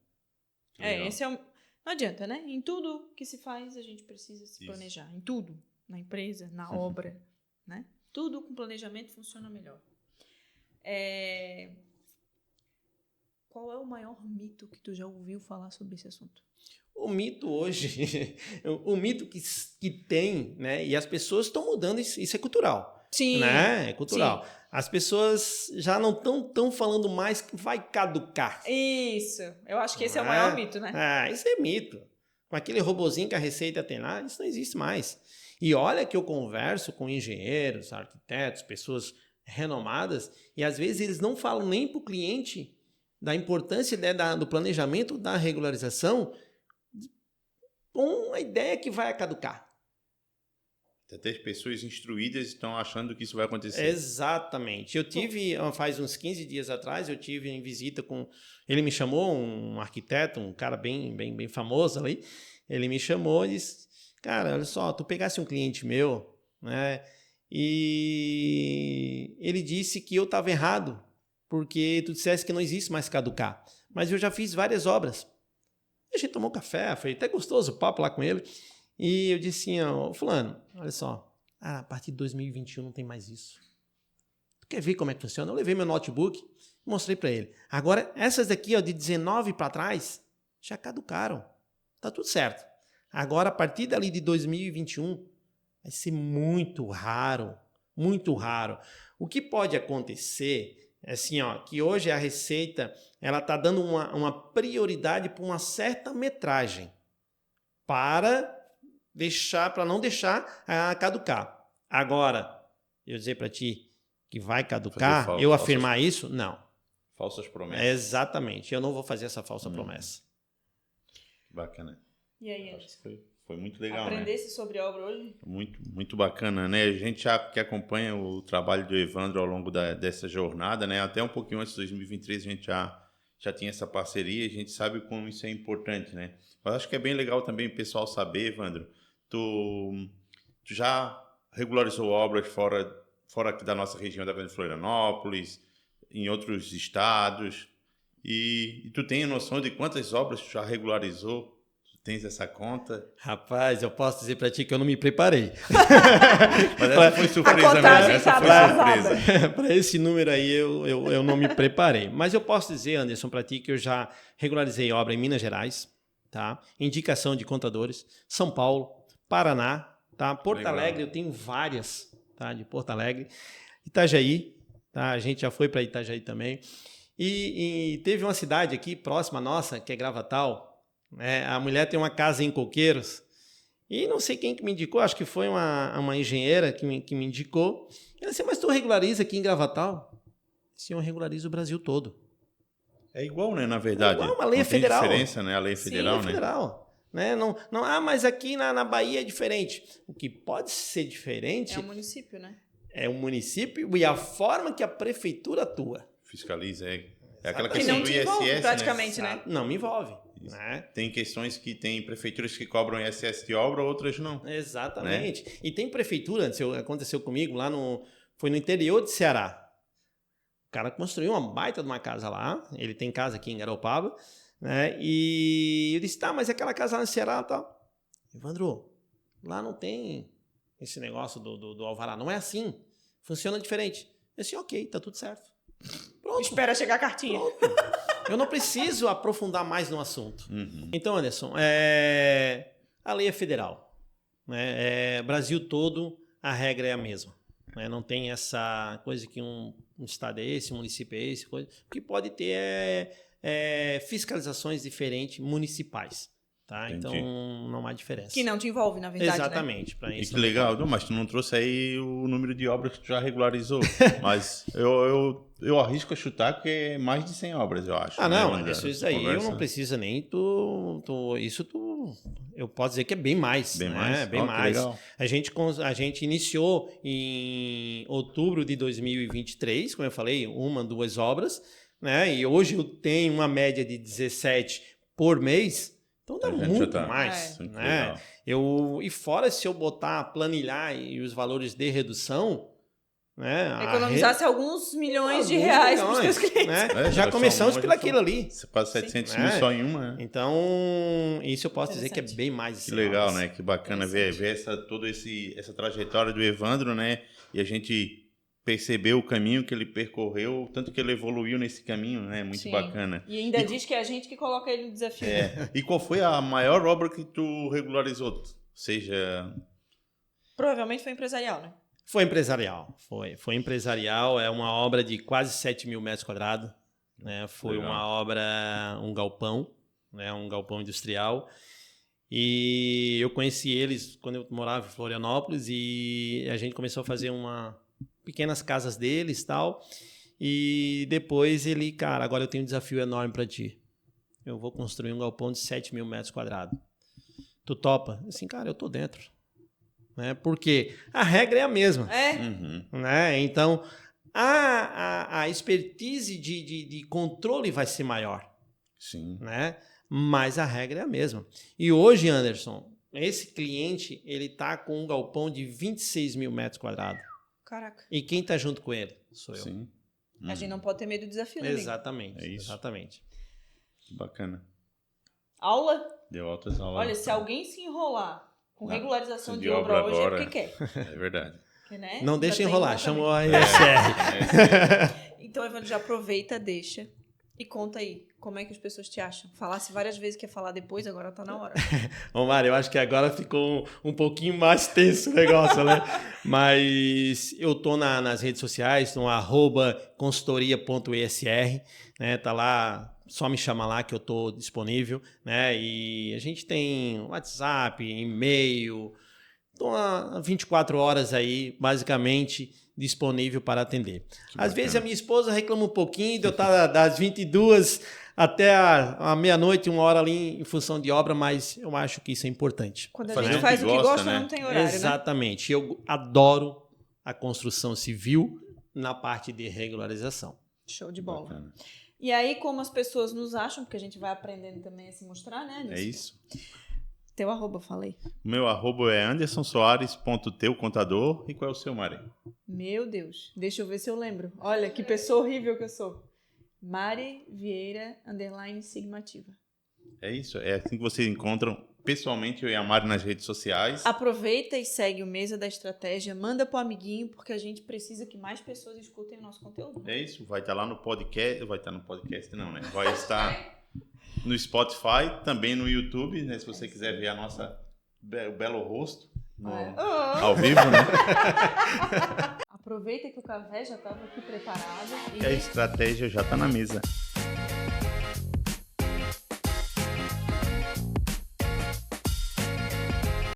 Esse é o... Não adianta, né? Em tudo que se faz, a gente precisa se planejar. Em tudo. Na empresa, na obra, né? Tudo com planejamento funciona melhor. Qual é o maior mito que tu já ouviu falar sobre esse assunto? O mito hoje, o mito que tem, né? E as pessoas estão mudando, isso é cultural. Sim. Né? É cultural. Sim. As pessoas já não estão falando mais que vai caducar. Isso. Eu acho que esse é o maior mito, né? Isso é mito. Com aquele robozinho que a Receita tem lá, isso não existe mais. E olha que eu converso com engenheiros, arquitetos, pessoas renomadas, e às vezes eles não falam nem para o cliente da importância do planejamento da regularização com a ideia que vai caducar. Até as pessoas instruídas estão achando que isso vai acontecer. Exatamente. Eu tive, faz uns 15 dias atrás, eu tive em visita com... Ele me chamou, um arquiteto, um cara bem famoso ali. Ele me chamou e disse, cara, olha só, tu pegasse um cliente meu, né? E ele disse que eu estava errado, porque tu dissesse que não existe mais caducar. Mas eu já fiz várias obras. A gente tomou café, foi até gostoso o papo lá com ele. E eu disse assim, fulano, olha só, a partir de 2021 não tem mais isso. Tu quer ver como é que funciona? Eu levei meu notebook, mostrei para ele. Agora, essas daqui, ó, de 19 para trás, já caducaram. Tá tudo certo. Agora, a partir dali de 2021, vai ser muito raro, muito raro. O que pode acontecer é assim, ó, que hoje a Receita ela tá dando uma prioridade para uma certa metragem para não deixar caducar. Agora, eu dizer para ti que vai caducar, eu afirmar isso? Não. Falsas promessas. Exatamente. Eu não vou fazer essa falsa promessa. Bacana. E aí, Anderson? Foi muito legal, Aprendesse sobre obra hoje? Muito, muito bacana, né? A gente já que acompanha o trabalho do Evandro ao longo dessa jornada, né? Até um pouquinho antes de 2023 a gente já tinha essa parceria, a gente sabe como isso é importante, né? Mas acho que é bem legal também o pessoal saber, Evandro, tu já regularizou obras fora aqui da nossa região da Grande Florianópolis, em outros estados, e tu tem noção de quantas obras tu já regularizou? Tu tens essa conta? Rapaz, eu posso dizer para ti que eu não me preparei. Mas essa foi surpresa mesmo, essa foi surpresa. Para esse número aí eu não me preparei. Mas eu posso dizer, Anderson, para ti que eu já regularizei obra em Minas Gerais, tá? Indicação de contadores, São Paulo, Paraná, tá? Porto Alegre, eu tenho várias, tá? De Porto Alegre, Itajaí, tá? A gente já foi para Itajaí também. E teve uma cidade aqui próxima nossa, que é Gravatal, né? A mulher tem uma casa em Coqueiros, e não sei quem que me indicou, acho que foi uma engenheira que me indicou. Ela disse, mas tu regulariza aqui em Gravatal? Sim, eu regularizo o Brasil todo. É igual, né, na verdade. É igual, a lei é federal. Tem diferença, né? A lei é federal, sim, é federal. Né? Não, mas aqui na Bahia é diferente. O que pode ser diferente... É o município, né? É o município e a forma que a prefeitura atua. Fiscaliza, é aquela Que questão não do te envolve, ISS, praticamente, né? Não me envolve. Né? Tem questões que tem prefeituras que cobram ISS de obra, outras não. Exatamente. Né? E tem prefeitura, aconteceu comigo lá foi no interior de Ceará. O cara construiu uma baita de uma casa lá, ele tem casa aqui em Garopaba, né? E eu disse, tá, mas aquela casa lá no Ceará e tal. Evandro, lá não tem esse negócio do alvará, não é assim. Funciona diferente. Eu disse, ok, tá tudo certo. Pronto. Espera chegar a cartinha. Pronto. Eu não preciso aprofundar mais no assunto. Uhum. Então, Anderson, a lei é federal. Né? Brasil todo, a regra é a mesma. Né? Não tem essa coisa que um estado é esse, um município é esse. O que pode ter fiscalizações diferentes municipais. tá? Entendi. Então não há diferença. Que não te envolve, na verdade, Exatamente. Para E isso que legal, mas tu não trouxe aí o número de obras que tu já regularizou. Mas eu arrisco a chutar que é mais de 100 obras, eu acho. Ah, não, Wanda? isso aí eu não preciso nem eu posso dizer que é bem mais. Bem né? mais? Bem Ó, que mais. legal. A gente iniciou em outubro de 2023, como eu falei, 2 obras, né? E hoje eu tenho uma média de 17 por mês, então dá A gente já muito tá- mais. Muito Né? legal. E fora se eu botar, planilhar e os valores de redução, né? Economizasse alguns milhões de Alguns reais para os milhões, teus clientes. né? É, Já só começamos uma, por já aquilo ali. Quase 700 Sim. mil É. só em uma, né? Então, isso eu posso dizer que é bem mais de Que 100 legal, horas. né? Que bacana ver toda essa trajetória do Evandro, né? E a gente percebeu o caminho que ele percorreu, tanto que ele evoluiu nesse caminho, né? Muito Sim. bacana. E ainda diz que é a gente que coloca ele no desafio. E qual foi a maior obra que tu regularizou? Seja... Provavelmente foi empresarial, né? Foi empresarial. Foi empresarial. É uma obra de quase 7 mil metros quadrados. Né? Foi Legal. uma obra, um galpão, né? Um galpão industrial. E eu conheci eles quando eu morava em Florianópolis e a gente começou a fazer pequenas casas deles e tal. E depois ele, cara, agora eu tenho um desafio enorme para ti. Eu vou construir um galpão de 7 mil metros quadrados. Tu topa? Assim, cara, eu tô dentro. Né? Porque a regra é a mesma. Uhum. Né? Então, a expertise de controle vai ser maior. Sim. Né? Mas a regra é a mesma. E hoje, Anderson, esse cliente ele tá com um galpão de 26 mil metros quadrados. Caraca. E quem tá junto com ele? Sou eu. Sim. A gente não pode ter medo do desafio, né, amigo? Exatamente. É isso. Exatamente. Bacana. Aula? Deu altas aulas. Olha, se alguém se enrolar com regularização de obra obra hoje agora. é porque quer. É verdade. Porque, né? Não Ainda deixa tem enrolar, um chama o também. ASR. Então, Evandro, já aproveita, deixa e conta aí como é que as pessoas te acham. Falasse várias vezes que ia falar depois, agora tá na hora. Ô, Mário, eu acho que agora ficou um pouquinho mais tenso o negócio, né? Mas eu tô nas redes sociais, no @consultoria.esr, né? Tá lá, só me chama lá que eu tô disponível, né? E a gente tem WhatsApp, e-mail, tô há 24 horas aí, basicamente, disponível para atender. Às vezes a minha esposa reclama um pouquinho de eu estar das 22 até a meia-noite, 1 hora ali em função de obra, mas eu acho que isso é importante. Quando a Fazer gente o faz que o que gosta, gosta, né? não tem horário, né? Exatamente. Eu adoro a construção civil na parte de regularização. Show de bola. Bacana. E aí, como as pessoas nos acham, porque a gente vai aprendendo também a se mostrar, né? É isso. Teu arroba, falei. O meu arroba é andersonsoares.teucontador. E qual é o seu, Mari? Meu Deus. Deixa eu ver se eu lembro. Olha, que pessoa horrível que eu sou. Mari Vieira, _sigmativa. É isso. É assim que vocês encontram pessoalmente eu e a Mari nas redes sociais. Aproveita e segue o Mesa da Estratégia. Manda pro amiguinho, porque a gente precisa que mais pessoas escutem o nosso conteúdo. É isso. Vai estar lá no podcast. Vai estar no podcast, não, né? Vai estar no Spotify, também no YouTube, né? Se você quiser ver o belo rosto ao vivo, né? Aproveita que o café já estava aqui preparado. E a estratégia já está na mesa.